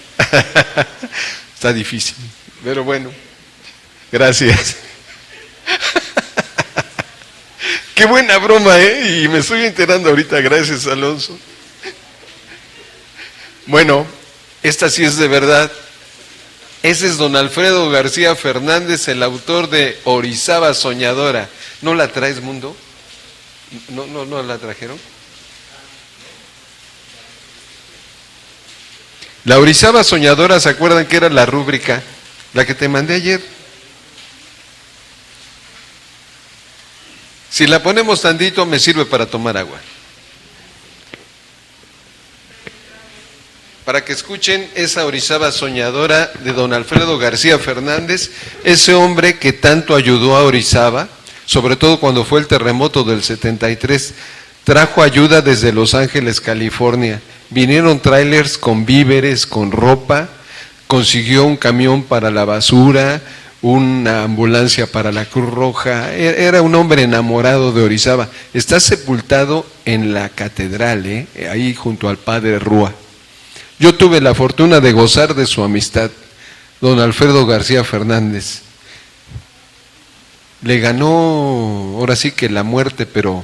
Está difícil, pero bueno, gracias. Qué buena broma, ¿eh? Y me estoy enterando ahorita, gracias, Alonso. Bueno, esta sí es de verdad. Ese es don Alfredo García Fernández, el autor de Orizaba Soñadora. ¿No la traes, Mundo? ¿No la trajeron? La Orizaba Soñadora, ¿se acuerdan que era la rúbrica? La que te mandé ayer. Si la ponemos tantito, me sirve para tomar agua. Para que escuchen esa Orizaba Soñadora de don Alfredo García Fernández, ese hombre que tanto ayudó a Orizaba, sobre todo cuando fue el terremoto del 73, trajo ayuda desde Los Ángeles, California. Vinieron trailers con víveres, con ropa, consiguió un camión para la basura, una ambulancia para la Cruz Roja. Era un hombre enamorado de Orizaba. Está sepultado en la catedral, ahí junto al padre Rúa. Yo tuve la fortuna de gozar de su amistad, don Alfredo García Fernández. Le ganó, ahora sí que la muerte, pero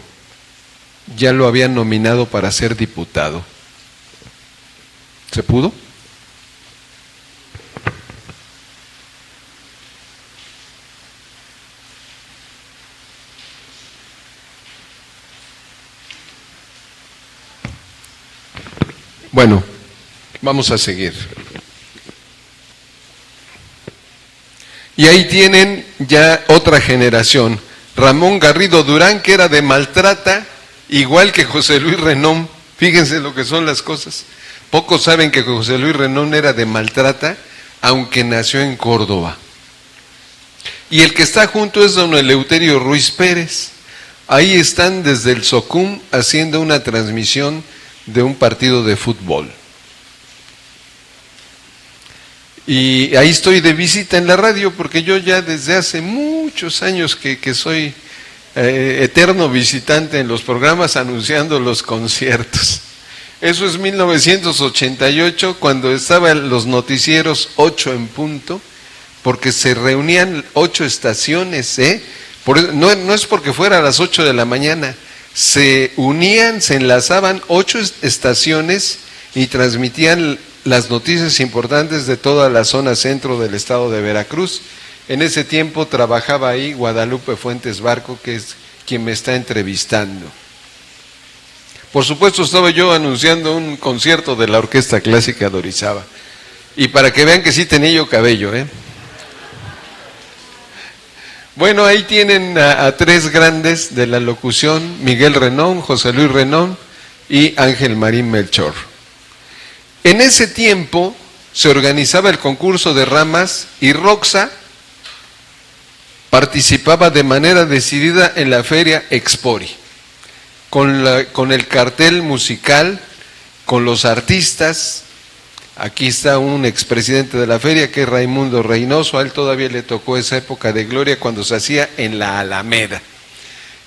ya lo habían nominado para ser diputado. ¿Se pudo? Bueno, vamos a seguir. Y ahí tienen ya otra generación. Ramón Garrido Durán, que era de Maltrata, igual que José Luis Renón. Fíjense lo que son las cosas. Pocos saben que José Luis Renón era de Maltrata, aunque nació en Córdoba. Y el que está junto es don Eleuterio Ruiz Pérez. Ahí están desde el Socum haciendo una transmisión de un partido de fútbol. Y ahí estoy de visita en la radio, porque yo ya desde hace muchos años que soy eterno visitante en los programas anunciando los conciertos. Eso es 1988, cuando estaban los noticieros 8 en punto, porque se reunían 8 estaciones, no es porque fuera a las 8 de la mañana, se unían, se enlazaban 8 estaciones y transmitían las noticias importantes de toda la zona centro del estado de Veracruz. En ese tiempo trabajaba ahí Guadalupe Fuentes Barco, que es quien me está entrevistando. Por supuesto estaba yo anunciando un concierto de la Orquesta Clásica de Orizaba. Y para que vean que sí tenía yo cabello, Bueno, ahí tienen a 3 grandes de la locución: Miguel Renón, José Luis Renón y Ángel Marín Melchor. En ese tiempo se organizaba el concurso de ramas y Roxa participaba de manera decidida en la feria Expori, con el cartel musical, con los artistas. Aquí está un expresidente de la feria, que es Raimundo Reynoso. A él todavía le tocó esa época de gloria cuando se hacía en la Alameda.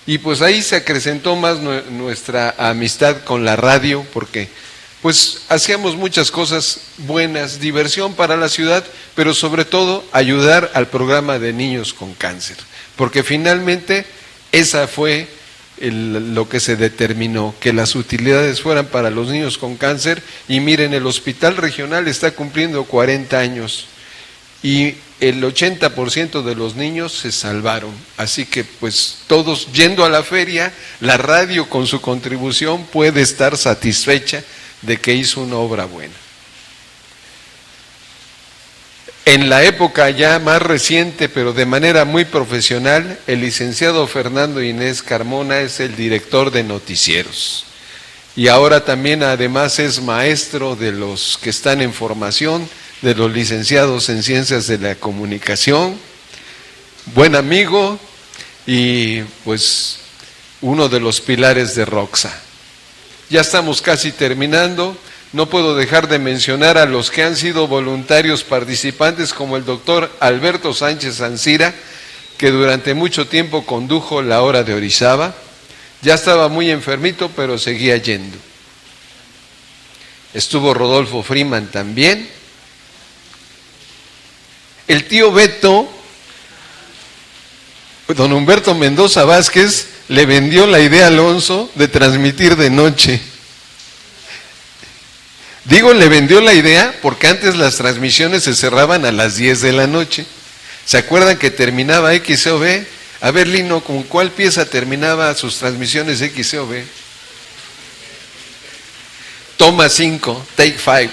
Y pues ahí se acrecentó más nuestra amistad con la radio, porque pues hacíamos muchas cosas buenas, diversión para la ciudad, pero sobre todo ayudar al programa de niños con cáncer, porque finalmente esa fue lo que se determinó, que las utilidades fueran para los niños con cáncer. Y miren, el hospital regional está cumpliendo 40 años y el 80% de los niños se salvaron. Así que pues todos yendo a la feria, la radio con su contribución puede estar satisfecha de que hizo una obra buena. En la época ya más reciente, pero de manera muy profesional, el licenciado Fernando Inés Carmona es el director de noticieros. Y ahora también además es maestro de los que están en formación, de los licenciados en Ciencias de la Comunicación. Buen amigo y pues uno de los pilares de Roxa. Ya estamos casi terminando. No puedo dejar de mencionar a los que han sido voluntarios participantes, como el doctor Alberto Sánchez Ancira, que durante mucho tiempo condujo La Hora de Orizaba. Ya estaba muy enfermito, pero seguía yendo. Estuvo Rodolfo Freeman también. El tío Beto, don Humberto Mendoza Vázquez, le vendió la idea a Alonso de transmitir de noche. Digo, le vendió la idea porque antes las transmisiones se cerraban a las 10 de la noche. ¿Se acuerdan que terminaba XCOB? A ver, Lino, ¿con cuál pieza terminaba sus transmisiones XCOB? Toma 5, take 5.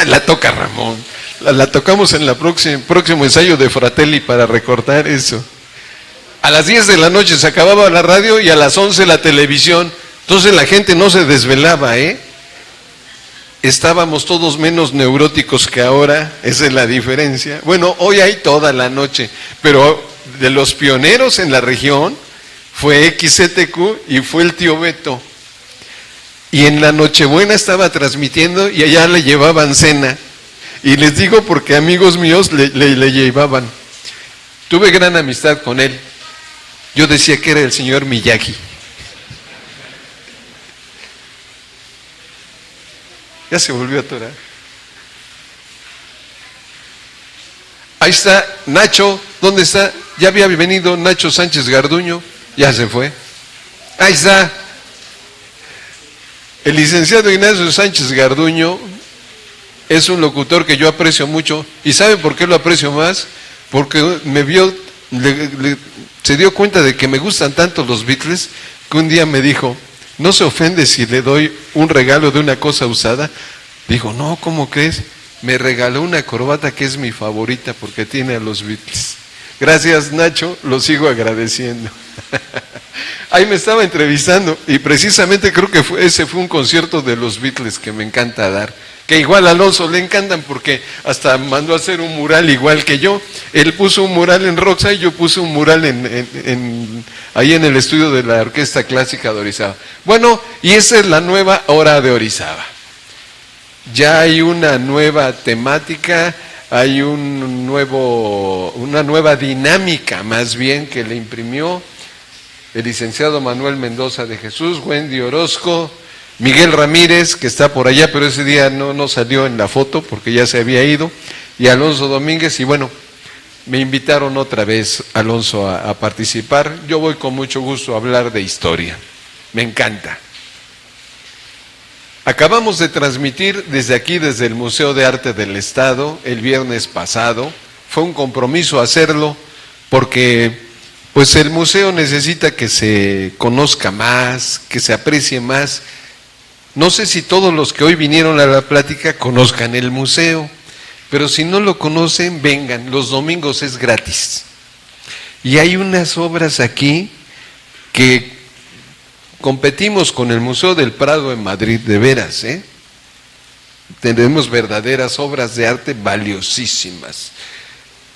La toca Ramón. La tocamos en el próximo ensayo de Fratelli para recortar eso. A las 10 de la noche se acababa la radio y a las 11 la televisión. Entonces la gente no se desvelaba, Estábamos todos menos neuróticos que ahora, esa es la diferencia. Bueno, hoy hay toda la noche, pero de los pioneros en la región fue XCTQ y fue el tío Beto. Y en la Nochebuena estaba transmitiendo y allá le llevaban cena. Y les digo porque amigos míos le llevaban. Tuve gran amistad con él. Yo decía que era el señor Miyagi. Ya se volvió a atorar. Ahí está Nacho. ¿Dónde está? Ya había venido Nacho Sánchez Garduño. Ya se fue. Ahí está. El licenciado Ignacio Sánchez Garduño es un locutor que yo aprecio mucho. ¿Y sabe por qué lo aprecio más? Porque me vio, se dio cuenta de que me gustan tanto los Beatles, que un día me dijo: ¿no se ofende si le doy un regalo de una cosa usada? Dijo: no, ¿cómo crees? Me regaló una corbata que es mi favorita porque tiene a los Beatles. Gracias, Nacho, lo sigo agradeciendo. Ahí me estaba entrevistando y precisamente creo que ese fue un concierto de los Beatles que me encanta dar. Que igual a Alonso le encantan porque hasta mandó a hacer un mural igual que yo. Él puso un mural en Roxa y yo puse un mural ahí en el estudio de la Orquesta Clásica de Orizaba. Bueno, y esa es la nueva Hora de Orizaba. Ya hay una nueva temática, hay una nueva dinámica más bien que le imprimió el licenciado Manuel Mendoza de Jesús, Wendy Orozco, Miguel Ramírez, que está por allá, pero ese día no salió en la foto porque ya se había ido, y Alonso Domínguez, y bueno, me invitaron otra vez, Alonso, a participar. Yo voy con mucho gusto a hablar de historia, me encanta. Acabamos de transmitir desde aquí, desde el Museo de Arte del Estado, el viernes pasado. Fue un compromiso hacerlo porque pues el museo necesita que se conozca más, que se aprecie más. No sé si todos los que hoy vinieron a la plática conozcan el museo, pero si no lo conocen, vengan, los domingos es gratis. Y hay unas obras aquí que competimos con el Museo del Prado en Madrid, de veras, ¿eh? Tenemos verdaderas obras de arte valiosísimas.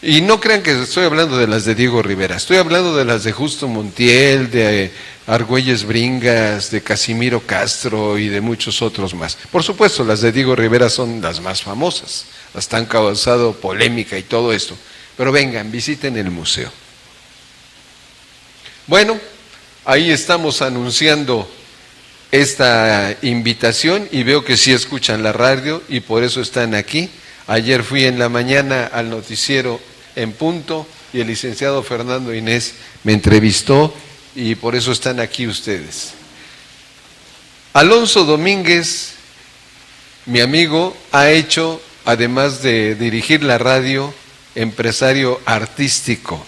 Y no crean que estoy hablando de las de Diego Rivera, estoy hablando de las de Justo Montiel, de Argüelles Bringas, de Casimiro Castro y de muchos otros más. Por supuesto, las de Diego Rivera son las más famosas, las han causado polémica y todo esto. Pero vengan, visiten el museo. Bueno, ahí estamos anunciando esta invitación y veo que sí escuchan la radio y por eso están aquí. Ayer fui en la mañana al noticiero En Punto y el licenciado Fernando Inés me entrevistó y por eso están aquí ustedes. Alonso Domínguez, mi amigo, ha hecho, además de dirigir la radio, empresario artístico,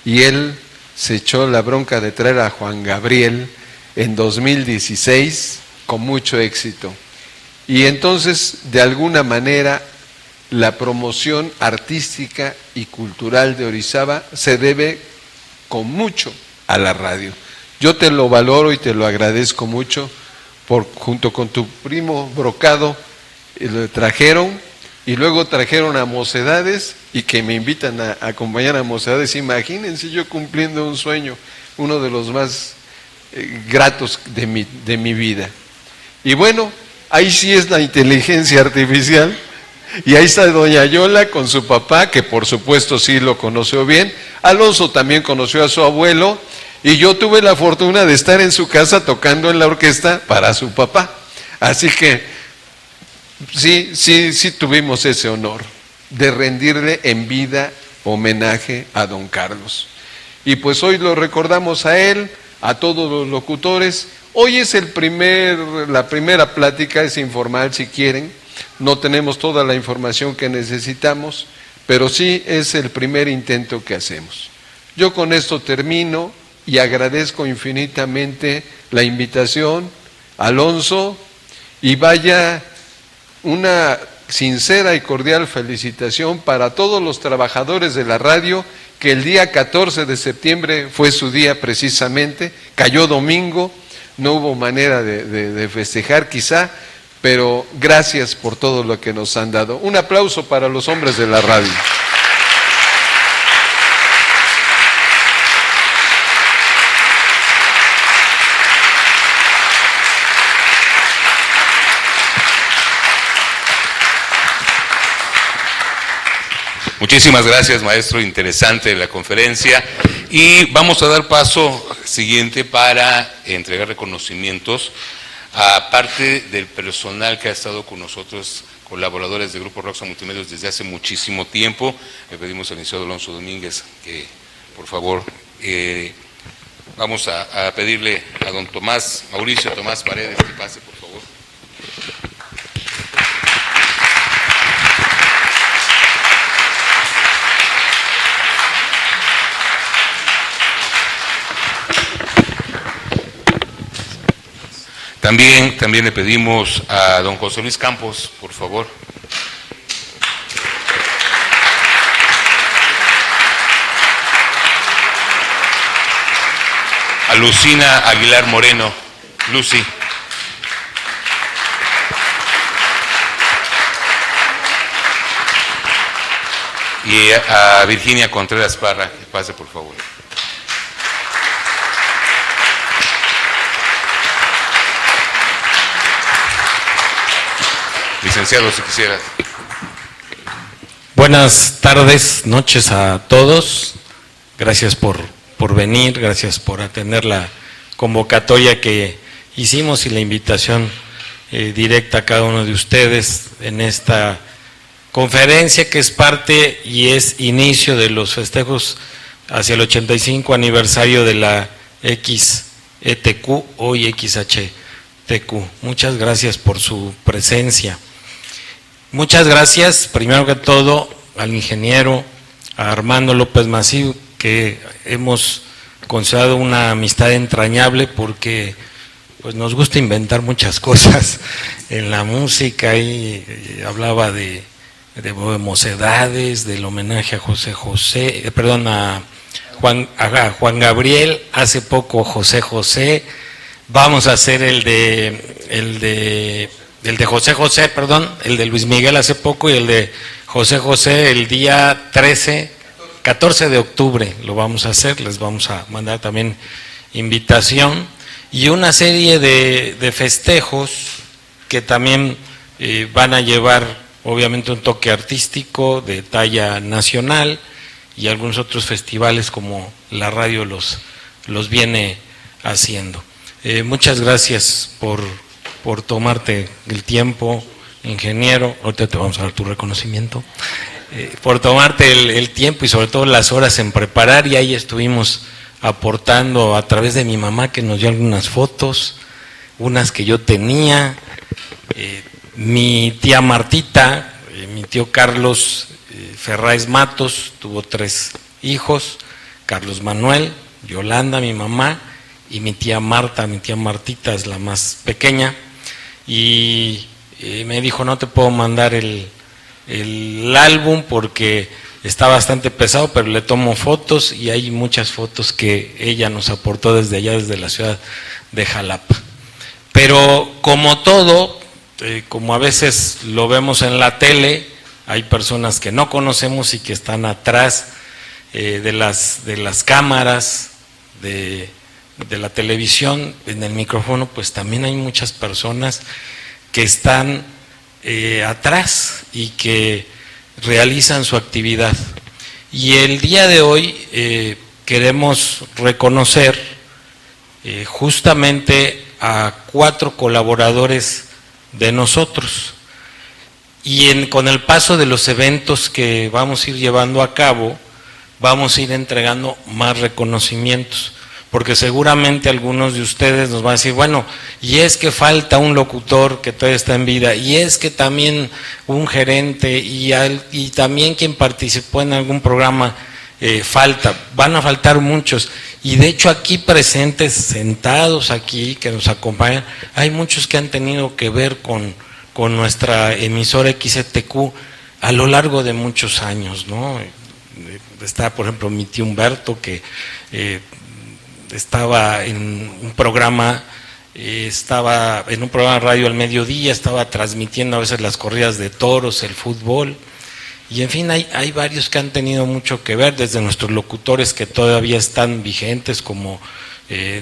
y él se echó la bronca de traer a Juan Gabriel en 2016 con mucho éxito. Y entonces, de alguna manera, la promoción artística y cultural de Orizaba se debe con mucho a la radio. Yo te lo valoro y te lo agradezco mucho, junto con tu primo Brocado, lo trajeron y luego trajeron a Mocedades y que me invitan a acompañar a Mocedades. Imagínense yo cumpliendo un sueño, uno de los más gratos de mi vida. Y bueno, ahí sí es la inteligencia artificial. Y ahí está doña Yola con su papá, que por supuesto sí lo conoció bien. Alonso también conoció a su abuelo y yo tuve la fortuna de estar en su casa tocando en la orquesta para su papá. Así que sí tuvimos ese honor de rendirle en vida homenaje a don Carlos. Y pues hoy lo recordamos a él, a todos los locutores. Hoy es la primera plática, es informal si quieren. No tenemos toda la información que necesitamos, pero sí es el primer intento que hacemos. Yo con esto termino y agradezco infinitamente la invitación, Alonso, y vaya una sincera y cordial felicitación para todos los trabajadores de la radio, que el día 14 de septiembre fue su día precisamente, cayó domingo, no hubo manera de festejar quizá, pero gracias por todo lo que nos han dado. Un aplauso para los hombres de la radio. Muchísimas gracias, maestro, interesante la conferencia. Y vamos a dar paso siguiente para entregar reconocimientos a parte del personal que ha estado con nosotros, colaboradores del Grupo Roxa Multimedios desde hace muchísimo tiempo. Le pedimos al licenciado Alonso Domínguez que, por favor, vamos a pedirle a don Mauricio Tomás Paredes, que pase, por favor. También le pedimos a don José Luis Campos, por favor. A Lucina Aguilar Moreno, Lucy. Y a Virginia Contreras Parra, que pase, por favor. Licenciado, si quisiera. Buenas tardes, noches a todos. Gracias por por venir, gracias por atender la convocatoria que hicimos y la invitación directa a cada uno de ustedes en esta conferencia que es parte y es inicio de los festejos hacia el 85 aniversario de la XETQ, hoy XHTQ. Muchas gracias por su presencia. Muchas gracias, primero que todo, al ingeniero, a Armando López Massieu, que hemos considerado una amistad entrañable porque pues nos gusta inventar muchas cosas en la música, y hablaba de mocedades, del homenaje a a Juan Gabriel, hace poco José José, vamos a hacer el de José José, el de Luis Miguel hace poco, y el de José José el día 14 de octubre lo vamos a hacer, les vamos a mandar también invitación, y una serie de festejos que también van a llevar obviamente un toque artístico de talla nacional, y algunos otros festivales como la radio los viene haciendo. Muchas gracias por tomarte el tiempo, ingeniero, ahorita te vamos a dar tu reconocimiento, por tomarte el tiempo y sobre todo las horas en preparar, y ahí estuvimos aportando a través de mi mamá, que nos dio algunas fotos, unas que yo tenía, mi tía Martita, mi tío Carlos Ferráez Matos, tuvo 3 hijos, Carlos Manuel, Yolanda, mi mamá, y mi tía Martita es la más pequeña, y me dijo, no te puedo mandar el álbum porque está bastante pesado, pero le tomo fotos, y hay muchas fotos que ella nos aportó desde allá, desde la ciudad de Jalapa. Pero como todo, como a veces lo vemos en la tele, hay personas que no conocemos y que están atrás de las cámaras, de la televisión, en el micrófono, pues también hay muchas personas que están atrás y que realizan su actividad. Y el día de hoy queremos reconocer justamente a 4 colaboradores de nosotros, y con el paso de los eventos que vamos a ir llevando a cabo, vamos a ir entregando más reconocimientos, porque seguramente algunos de ustedes nos van a decir, bueno, y es que falta un locutor que todavía está en vida, y es que también un gerente, y también quien participó en algún programa van a faltar muchos, y de hecho aquí presentes, sentados aquí, que nos acompañan, hay muchos que han tenido que ver con nuestra emisora XETQ a lo largo de muchos años, ¿no? Está, por ejemplo, mi tío Humberto, que estaba en un programa de radio al mediodía, estaba transmitiendo a veces las corridas de toros, el fútbol, y en fin, hay varios que han tenido mucho que ver, desde nuestros locutores que todavía están vigentes, como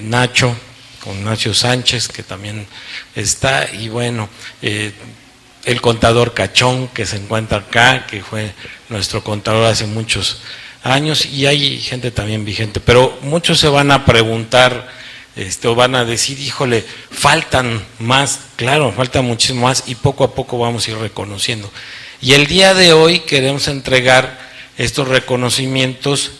Nacho, con Ignacio Sánchez, que también está, y bueno, el contador Cachón, que se encuentra acá, que fue nuestro contador hace muchos años, y hay gente también vigente, pero muchos se van a preguntar, o van a decir, híjole, faltan más, claro, faltan muchísimo más, y poco a poco vamos a ir reconociendo. Y el día de hoy queremos entregar estos reconocimientos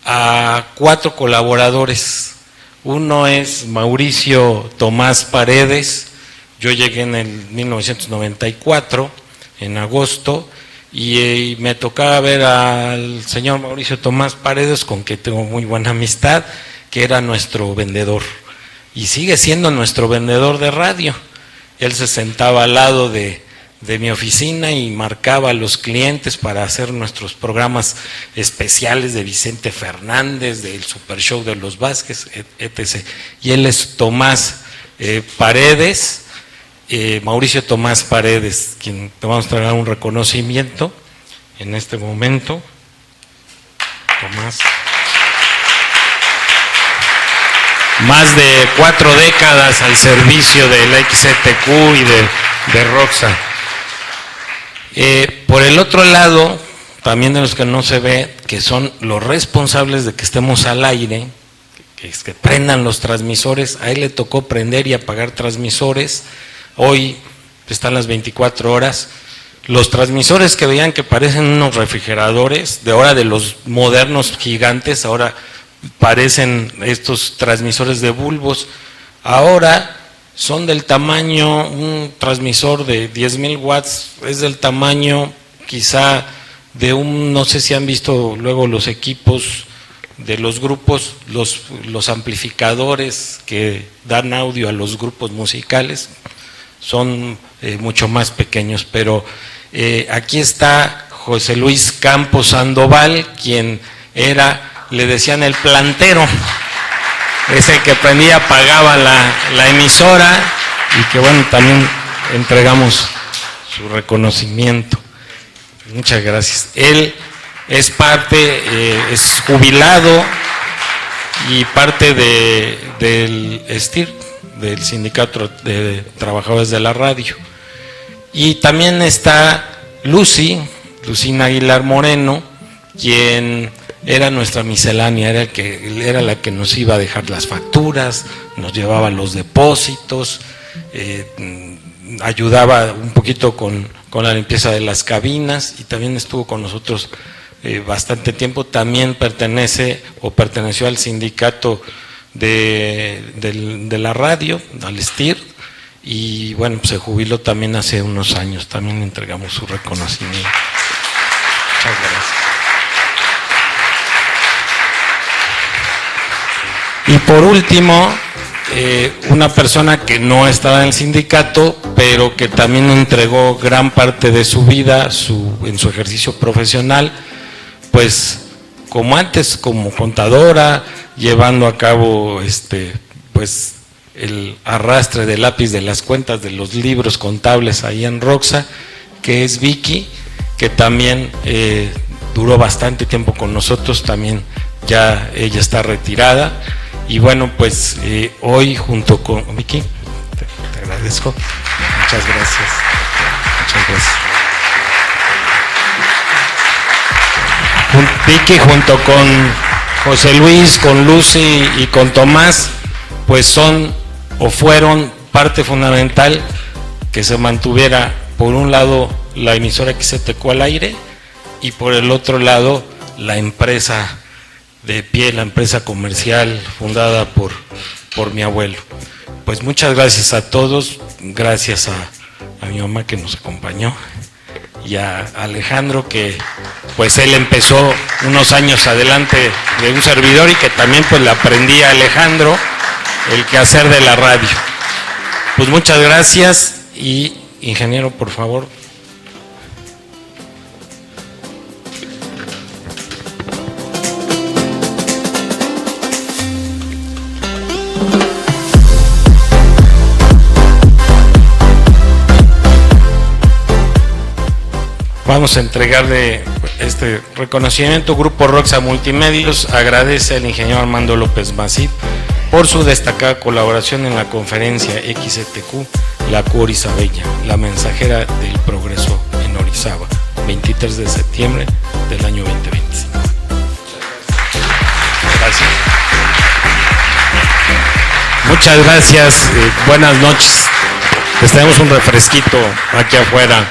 a 4 colaboradores. Uno es Mauricio Tomás Paredes. Yo llegué en el 1994, en agosto, y me tocaba ver al señor Mauricio Tomás Paredes, con quien tengo muy buena amistad, que era nuestro vendedor, y sigue siendo nuestro vendedor de radio. Él se sentaba al lado de mi oficina y marcaba a los clientes para hacer nuestros programas especiales de Vicente Fernández, del Super Show de los Vázquez, etc. Y él es Tomás Paredes, Mauricio Tomás Paredes, quien te vamos a traer un reconocimiento en este momento. Tomás. Más de 4 décadas al servicio de la XETQ y de Roxa. Por el otro lado, también de los que no se ve, que son los responsables de que estemos al aire, que prendan los transmisores. A él le tocó prender y apagar transmisores. Hoy están las 24 horas. Los transmisores que veían que parecen unos refrigeradores, de ahora de los modernos gigantes, ahora parecen estos transmisores de bulbos. Ahora son del tamaño, un transmisor de 10,000 watts es del tamaño quizá de un, no sé si han visto luego los equipos de los grupos, los amplificadores que dan audio a los grupos musicales, son mucho más pequeños, pero aquí está José Luis Campos Sandoval, quien era, le decían el plantero, ese que prendía, apagaba la emisora, y que bueno, también entregamos su reconocimiento. Muchas gracias. Él es parte, es jubilado y parte del STIR, del Sindicato de Trabajadores de la Radio. Y también está Lucina Aguilar Moreno, quien era nuestra miscelánea, era la que nos iba a dejar las facturas, nos llevaba los depósitos, ayudaba un poquito con la limpieza de las cabinas, y también estuvo con nosotros bastante tiempo. También perteneció al sindicato de la radio, al STIR, y bueno, pues se jubiló también hace unos años. También le entregamos su reconocimiento. Muchas gracias. Y por último, una persona que no estaba en el sindicato, pero que también entregó gran parte de su vida en su ejercicio profesional, pues como antes, como contadora, llevando a cabo pues el arrastre de lápiz de las cuentas de los libros contables ahí en Roxa, que es Vicky, que también duró bastante tiempo con nosotros. También ya ella está retirada. Y bueno, pues hoy junto con Vicky, te agradezco, muchas gracias, muchas gracias. Vicky junto con José Luis, con Lucy y con Tomás, pues son o fueron parte fundamental que se mantuviera, por un lado, la emisora XTQ al aire, y por el otro lado, la empresa de pie, la empresa comercial fundada por mi abuelo. Pues muchas gracias a todos, gracias a mi mamá que nos acompañó, y a Alejandro, que pues él empezó unos años adelante de un servidor, y que también pues le aprendí a Alejandro el quehacer de la radio. Pues muchas gracias, y ingeniero, por favor. Vamos a entregarle este reconocimiento. Grupo Roxa Multimedios agradece al ingeniero Armando López Masip por su destacada colaboración en la conferencia XTQ La Q Orizabella, la mensajera del progreso en Orizaba, 23 de septiembre del año 2025. Gracias. Muchas gracias, buenas noches. Les tenemos un refresquito aquí afuera.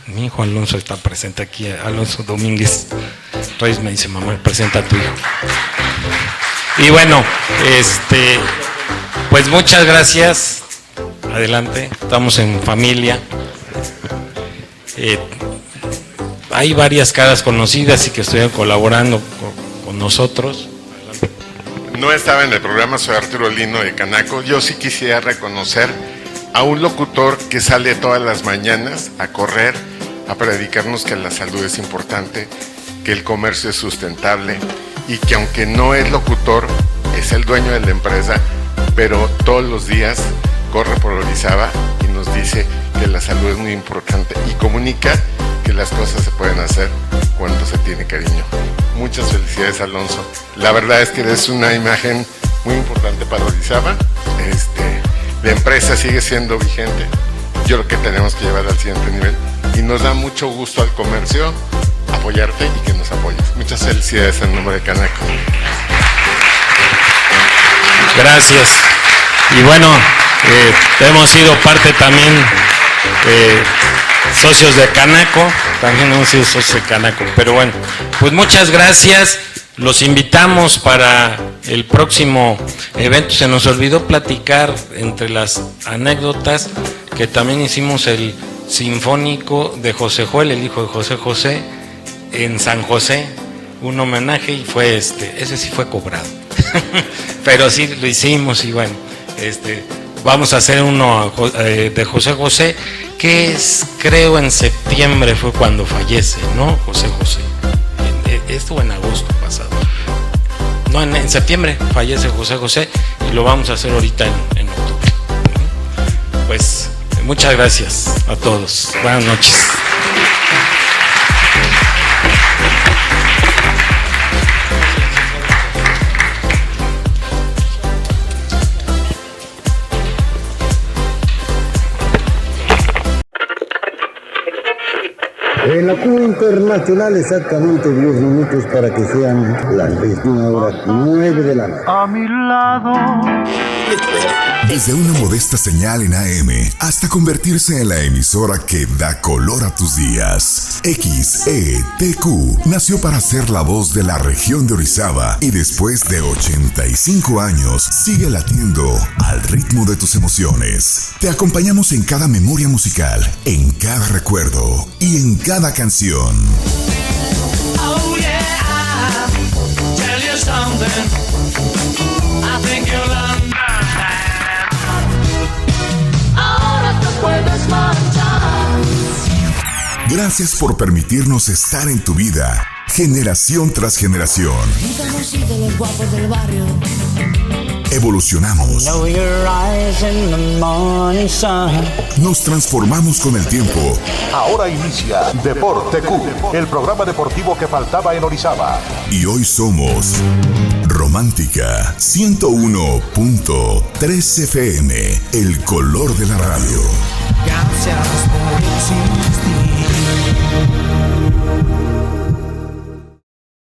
Mi hijo Alonso está presente aquí, Alonso Domínguez Reyes me dice: mamá, presenta a tu hijo. Y bueno, pues muchas gracias. Adelante, estamos en familia. Hay varias caras conocidas y que estuvieron colaborando con nosotros. No estaba en el programa, soy Arturo Lino de Canaco. Yo sí quisiera reconocer a un locutor que sale todas las mañanas a correr, a predicarnos que la salud es importante, que el comercio es sustentable, y que aunque no es locutor, es el dueño de la empresa, pero todos los días corre por Orizaba y nos dice que la salud es muy importante, y comunica que las cosas se pueden hacer cuando se tiene cariño. Muchas felicidades, Alonso. La verdad es que eres una imagen muy importante para Orizaba. La empresa sigue siendo vigente, yo creo que tenemos que llevar al siguiente nivel. Y nos da mucho gusto al comercio apoyarte y que nos apoyes. Muchas felicidades en nombre de Canaco. Gracias. Y bueno, hemos sido parte también, socios de Canaco, también hemos sido socios de Canaco. Pero bueno, pues muchas gracias. Los invitamos para el próximo evento. Se nos olvidó platicar entre las anécdotas que también hicimos el Sinfónico de José Joel, el hijo de José José, en San José, un homenaje, y fue ese sí fue cobrado. Pero sí lo hicimos. Y bueno, vamos a hacer uno de José José, que es, creo, en septiembre fue cuando fallece, ¿no? José José. Estuvo en agosto pasado. No, en septiembre fallece José José, y lo vamos a hacer ahorita en octubre. Pues muchas gracias a todos. Buenas noches. En la Cuba Internacional, exactamente 10 minutos para que sean las 21:09 de la noche. A mi lado. Desde una modesta señal en AM hasta convertirse en la emisora que da color a tus días. XETQ nació para ser la voz de la región de Orizaba y después de 85 años sigue latiendo al ritmo de tus emociones. Te acompañamos en cada memoria musical, en cada recuerdo y en cada canción. Oh yeah, I'll tell you something. I think you'll understand. Ahora te puedes marchar. Gracias por permitirnos estar en tu vida, generación tras generación. Gritamos así de los guapos del barrio. Evolucionamos. Know your eyes in the morning sun. Nos transformamos con el tiempo. Ahora inicia Deporte Q, el programa deportivo que faltaba en Orizaba. Y hoy somos Romántica 101.3 FM, el color de la radio. Gracias por existir.